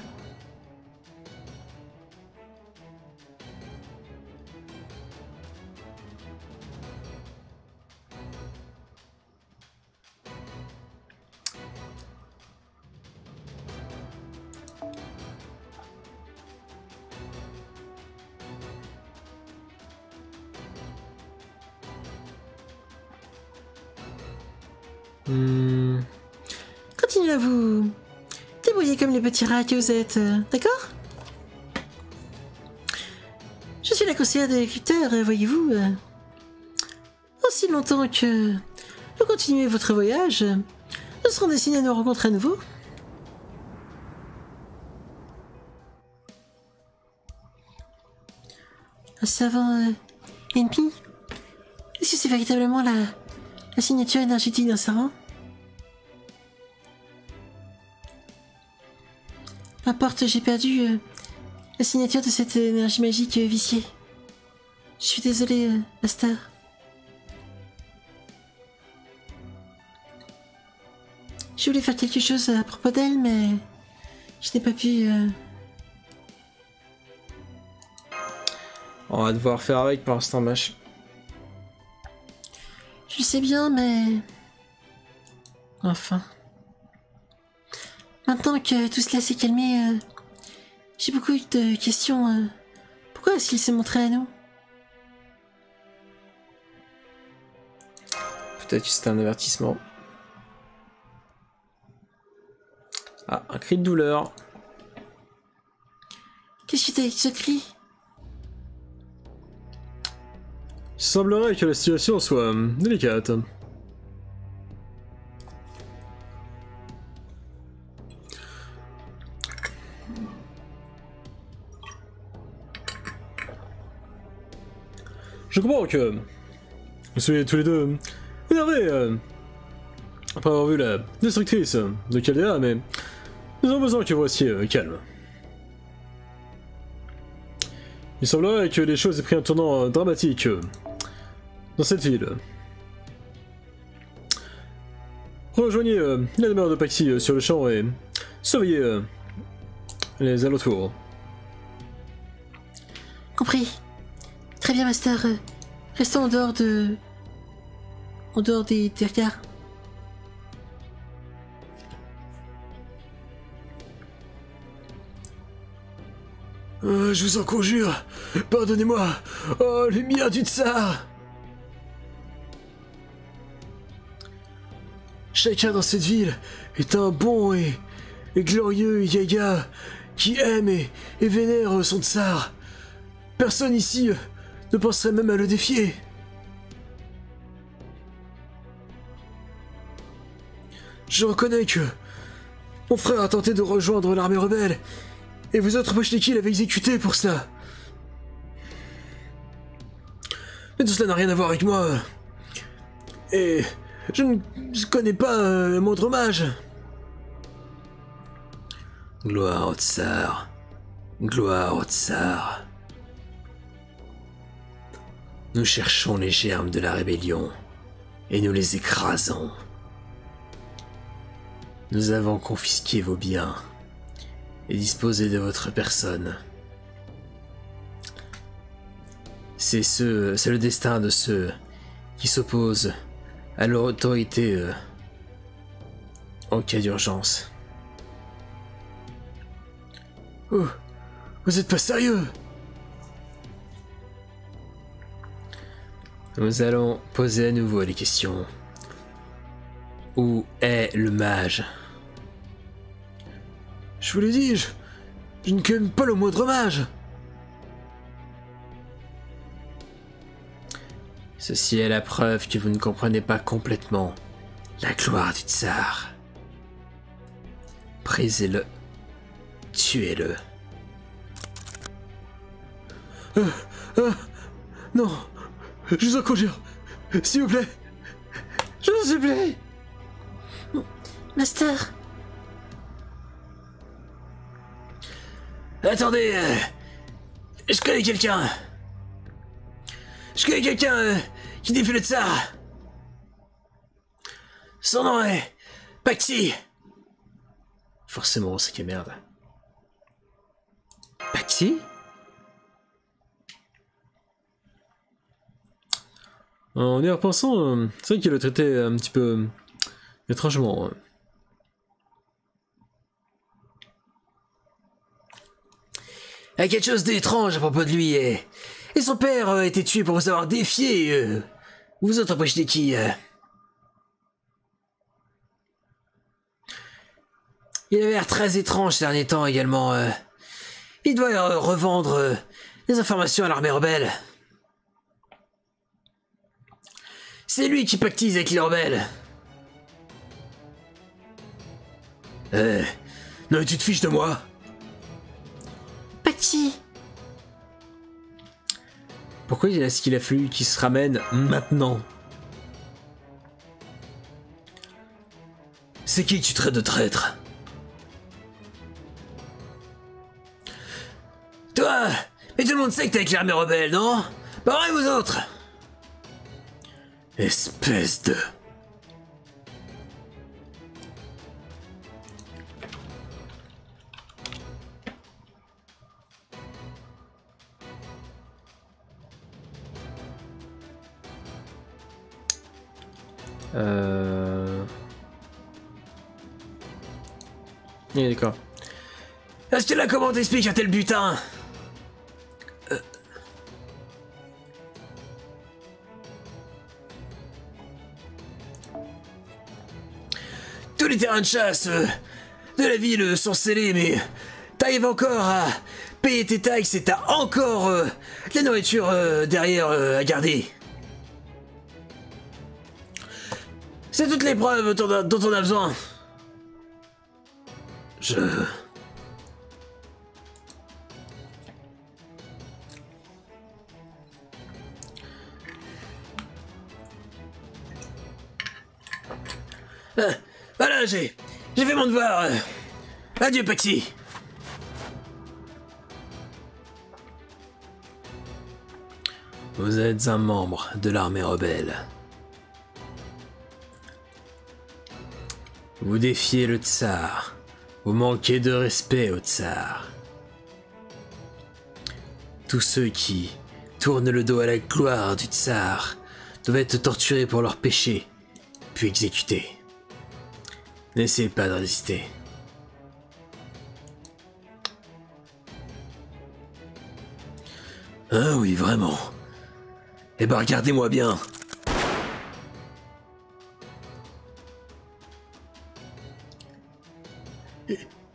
Continuez à vous débrouiller comme les petits rats que vous êtes, d'accord? Je suis la conseillère de l'agriculteur, voyez-vous. Aussi longtemps que vous continuez votre voyage, nous serons destinés à nous rencontrer à nouveau. Un savant ennemi? Est-ce que c'est véritablement la signature énergétique d'un savant? N'importe, j'ai perdu la signature de cette énergie magique viciée. Je suis désolé, Master. Je voulais faire quelque chose à propos d'elle, mais je n'ai pas pu... On va devoir faire avec pour l'instant, Mash. Je le sais bien, mais... Enfin... Maintenant que tout cela s'est calmé, j'ai beaucoup de questions. Pourquoi est-ce qu'il s'est montré à nous? Peut-être que c'était un avertissement. Ah, un cri de douleur. Qu'est-ce que t'as avec ce cri? Il semblerait que la situation soit délicate. Je comprends que vous soyez tous les deux énervés après avoir vu la destructrice de Caldera, mais nous avons besoin que vous restiez calme. Il semblerait que les choses aient pris un tournant dramatique dans cette ville. Rejoignez la demeure de Paxi sur le champ et surveillez les alentours. Compris. Très bien, Master. Restons en dehors des regards. Je vous en conjure, pardonnez-moi. Oh, lumière du tsar. Chacun dans cette ville est un bon et glorieux Yaga qui aime et vénère son tsar. Personne ici ne penserait même à le défier. Je reconnais que mon frère a tenté de rejoindre l'armée rebelle, et vous autres Pochniki l'avez exécuté pour cela. Mais tout cela n'a rien à voir avec moi. Et je ne connais pas le moindre mage. Gloire au tsar. Gloire au tsar. Nous cherchons les germes de la rébellion, et nous les écrasons. Nous avons confisqué vos biens et disposé de votre personne. C'est le destin de ceux qui s'opposent à leur autorité en cas d'urgence. Oh, vous êtes pas sérieux? Nous allons poser à nouveau les questions. Où est le mage? Je vous l'ai dit, je ne connais pas le moindre mage. Ceci est la preuve que vous ne comprenez pas complètement la gloire du tsar. Brisez-le. Tuez-le. Non. Je vous en conjure. S'il vous plaît. Je vous en supplie. Master. Attendez. Je connais quelqu'un. Je connais quelqu'un qui défie le tsar. Son nom est Paxi. Forcément, c'est que merde. Paxi? En y repensant, c'est vrai qu'il le traitait un petit peu étrangement. Il y a quelque chose d'étrange à propos de lui et son père a été tué pour vous avoir défié. Vous autres Pochniki. Il avait l'air très étrange ces derniers temps également. Il doit revendre des informations à l'armée rebelle. C'est lui qui pactise avec les rebelles. Non, tu te fiches de moi? Paxi. Pourquoi est-ce qu'il a fallu qu'il se ramène maintenant? C'est qui que tu traites de traître? Toi! Mais tout le monde sait que t'es avec l'armée rebelle, non? Pareil vous autres! Espèce de... Oui, d'accord. Est-ce que là, comment t'expliques un tel butin? Tous les terrains de chasse de la ville sont scellés, mais t'arrives encore à payer tes taxes et t'as encore de la nourriture derrière à garder. C'est toutes les preuves dont on a besoin. Voilà, j'ai fait mon devoir. Adieu, Paxi. Vous êtes un membre de l'armée rebelle. Vous défiez le tsar. Vous manquez de respect au tsar. Tous ceux qui tournent le dos à la gloire du tsar doivent être torturés pour leurs péchés, puis exécutés. N'essayez pas de résister. Ah oui, vraiment. Eh ben, regardez-moi bien.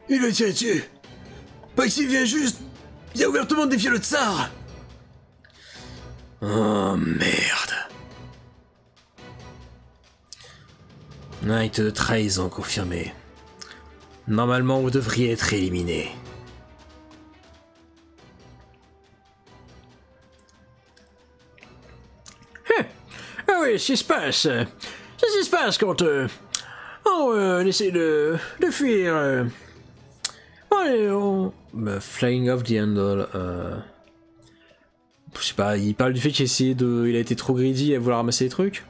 Il a tiré dessus. Paxi vient juste... Il a ouvertement défié le tsar. Oh, merde. Acte de trahison confirmé. Normalement, vous devriez être éliminé. Ah oui, ce qui se passe. C'est ce qui se passe quand on essaie de fuir. Flying off the handle. Je sais pas, il parle du fait il a été trop greedy à vouloir ramasser les trucs.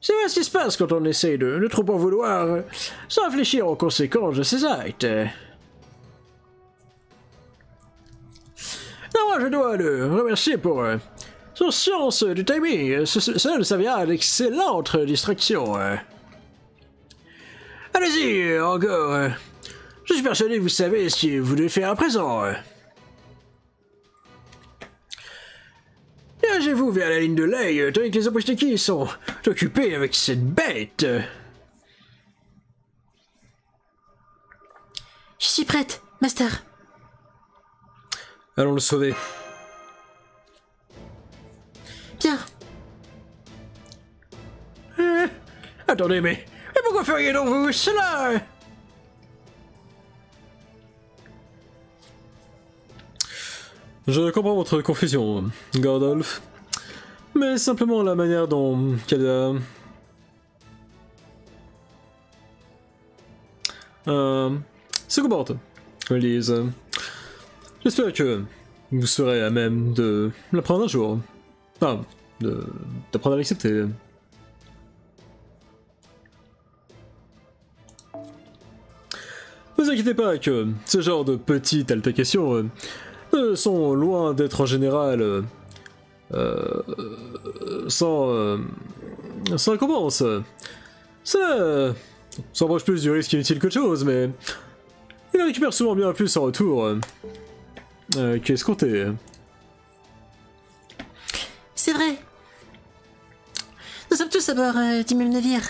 C'est vrai ce qui se passe quand on essaie de trop en vouloir, sans réfléchir aux conséquences de ses actes. Non, moi je dois le remercier pour son science du timing. Cela s'avère d'excellente distraction. Allez-y, encore. Je suis persuadé que vous savez ce que vous devez faire à présent. Dirigez-vous vers la ligne de Ley, tandis que les Oprishtiki sont occupés avec cette bête. Je suis prête, Master. Allons le sauver. Bien. Attendez, mais pourquoi feriez donc vous cela? Je comprends votre confusion, Gordolf. Mais simplement la manière dont Kalia... se comporte. Elise. J'espère que vous serez à même de l'apprendre un jour. Enfin, d'apprendre à l'accepter. Ne vous inquiétez pas que ce genre de petites altercations sont loin d'être en général sans récompense. Ça s'approche plus du risque inutile qu'autre chose, mais il récupère souvent bien plus en retour qu'escompté. C'est vrai. Nous sommes tous à bord du même navire.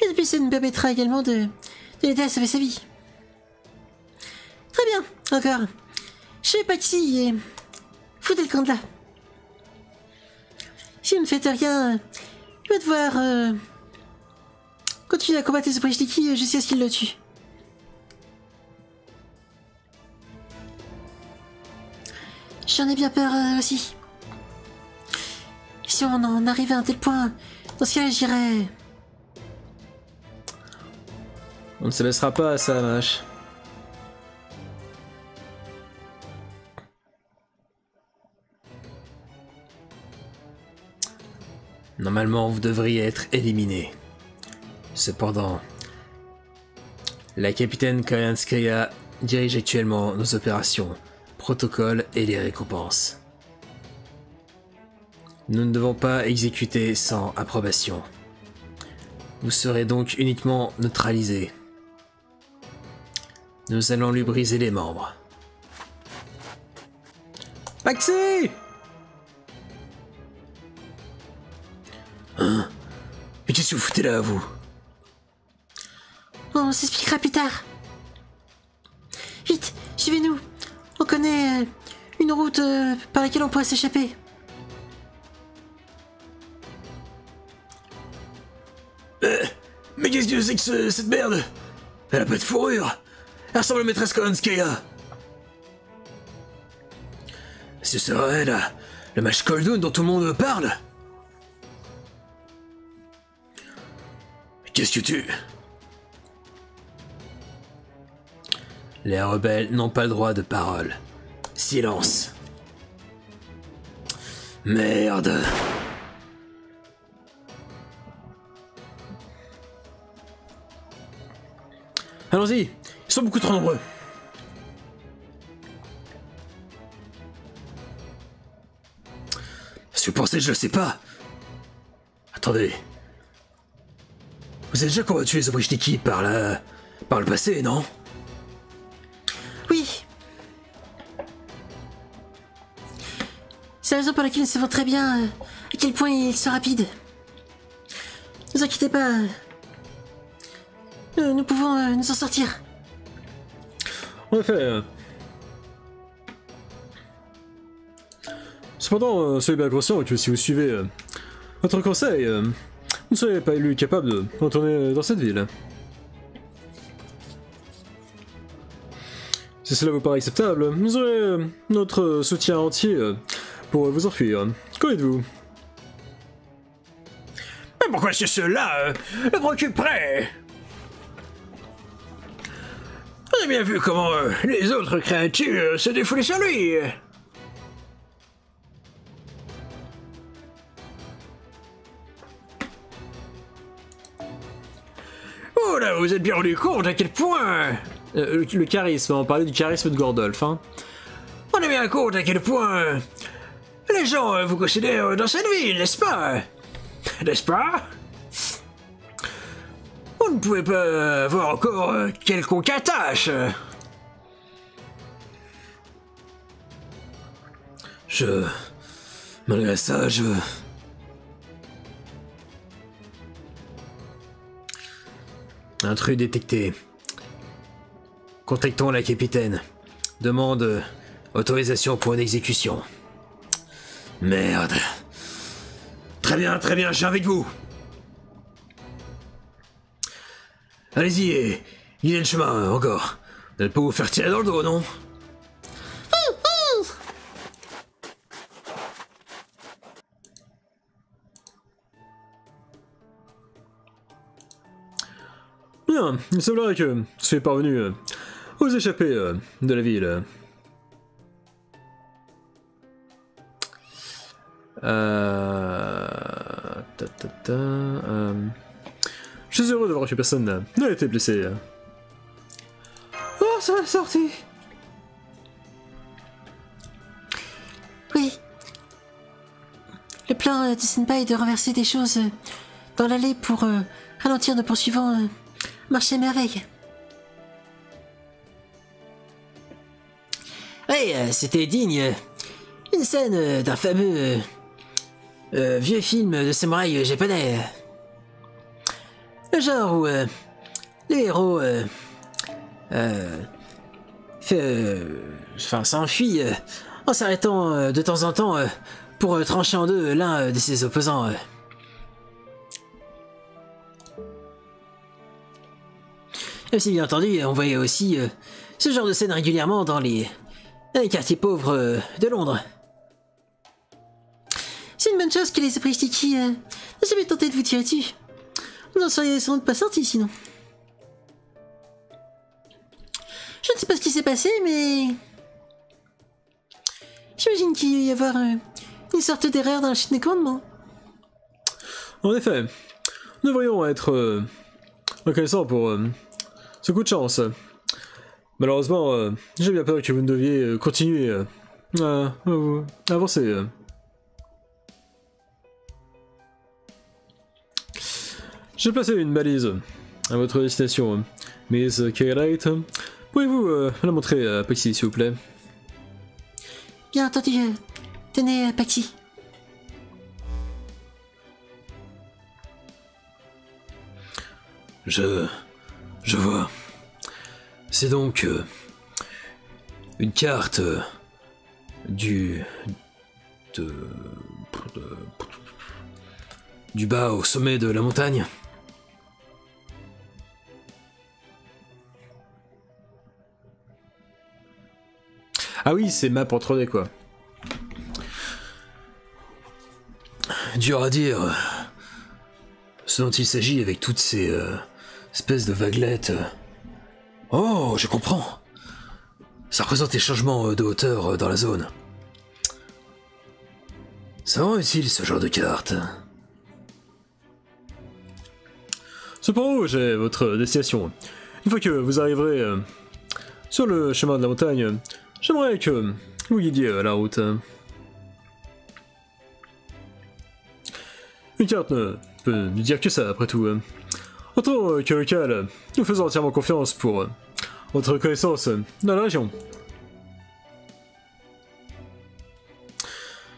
Et depuis, ça nous permettra également de l'aider à sauver sa vie. Très bien, encore. Je vais Paxi et foutez le camp de là. Si vous ne faites rien, il va devoir continuer à combattre les Oprishtiki jusqu'à ce qu'il le tue. J'en ai bien peur aussi. Si on en arrivait à un tel point, dans ce cas-là, j'irais... On ne se laissera pas à ça, vache. Normalement, vous devriez être éliminé. Cependant, la capitaine Kayanskaya dirige actuellement nos opérations, protocoles et les récompenses. Nous ne devons pas exécuter sans approbation. Vous serez donc uniquement neutralisé. Nous allons lui briser les membres. Paxi! Hein? Mais qu'est-ce que vous foutez là, vous? On s'expliquera plus tard. Vite, suivez-nous. On connaît une route par laquelle on pourrait s'échapper. Mais qu'est-ce que c'est que cette merde? Elle a pas de fourrure. Elle ressemble à maîtresse Kayanskaya. Ce serait la mage Koldun dont tout le monde parle. Qu'est-ce que tu... Les rebelles n'ont pas le droit de parole. Silence. Merde. Allons-y, ils sont beaucoup trop nombreux. Si vous pensez que je le sais pas... Attendez. Vous avez déjà combattu les Oprishtiki par par le passé, non? Oui. C'est la raison pour laquelle nous savons très bien à quel point ils sont rapides. Ne vous inquiétez pas. Nous pouvons nous en sortir. En effet. Cependant, soyez bien conscient que si vous suivez votre conseil, vous ne serez pas élu capable de retourner dans cette ville. Si cela vous paraît acceptable, vous aurez notre soutien entier pour vous enfuir. Qu'en dites-vous? Mais pourquoi est-ce que cela le préoccuperait? On a bien vu comment les autres créatures se défoulaient sur lui. Oh là, vous êtes bien rendu compte à quel point... Le charisme, on parlait du charisme de Gordolf, hein. On est bien compte à quel point... les gens vous considèrent dans cette ville, n'est-ce pas? N'est-ce pas? Vous ne pouvez pas avoir encore quelconque attache. Malgré ça, Intrus détecté. Contactons la capitaine. Demande autorisation pour une exécution. Merde. Très bien, je viens avec vous. Allez-y et guidez le chemin, encore. Elle peut vous faire tirer dans le dos, non? Bien, il semblerait que vous soyez parvenu vous échapper de la ville. Je suis heureux de voir que personne n'a été blessé. Oh, ça va sortir. Oui. Le plan de Senpai est de renverser des choses dans l'allée pour ralentir nos poursuivants marcher à merveille. Oui, c'était digne. Une scène d'un fameux vieux film de samouraï japonais. Le genre où le héros s'enfuit en s'arrêtant de temps en temps pour trancher en deux l'un de ses opposants. Même si bien entendu, on voyait aussi ce genre de scène régulièrement dans les quartiers pauvres de Londres. C'est une bonne chose que les Apristiki n'aient jamais tenté de vous tirer dessus. Vous n'en seriez sans doute pas sorti sinon. Je ne sais pas ce qui s'est passé, mais... j'imagine qu'il va y avoir une sorte d'erreur dans la chaîne de commandement. En effet, nous devrions être reconnaissants pour ce coup de chance. Malheureusement, j'ai bien peur que vous ne deviez continuer à avancer. J'ai placé une balise à votre destination, Miss Kaylight. Pouvez-vous la montrer à Paxi, s'il vous plaît? Bien entendu, tenez, Paxi. Je vois. C'est donc une carte du bas au sommet de la montagne. Ah oui, c'est map en 3D quoi. Dur à dire ce dont il s'agit avec toutes ces espèces de vaguelettes. Oh, je comprends. Ça représente les changements de hauteur dans la zone. C'est vraiment utile ce genre de carte. Cependant, j'ai votre destination. Une fois que vous arriverez sur le chemin de la montagne, j'aimerais que vous guidiez la route. Une carte ne peut nous dire que ça, après tout. En tant que local, nous faisons entièrement confiance pour votre reconnaissance dans la région.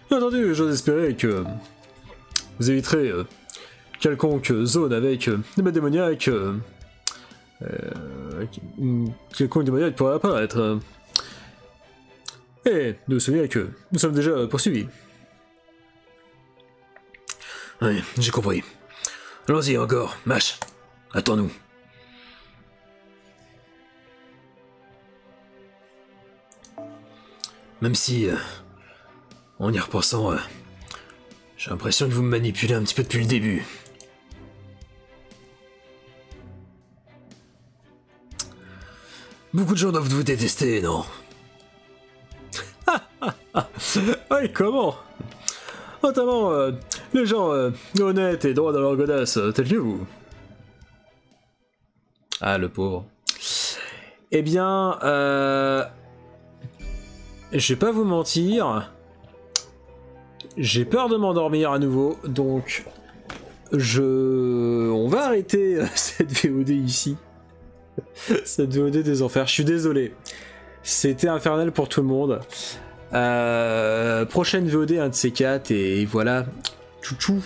Bien entendu, j'ose espérer que vous éviterez quelconque zone avec des bêtes démoniaques. Quelconque démoniaque pourrait apparaître. Et de vous souvenir que nous sommes déjà poursuivis. Oui, j'ai compris. Allons-y encore, Mash. Attends-nous. Même si, en y repensant, j'ai l'impression que vous me manipulez un petit peu depuis le début. Beaucoup de gens doivent vous détester, non? Oui, comment? Notamment les gens honnêtes et droits dans leur godasse, tels que vous. Ah, le pauvre. Eh bien, je vais pas vous mentir. J'ai peur de m'endormir à nouveau, donc on va arrêter cette VOD ici. Cette VOD des enfers. Je suis désolé. C'était infernal pour tout le monde. Prochaine VOD, un de ces quatre, et voilà. Tchou tchou.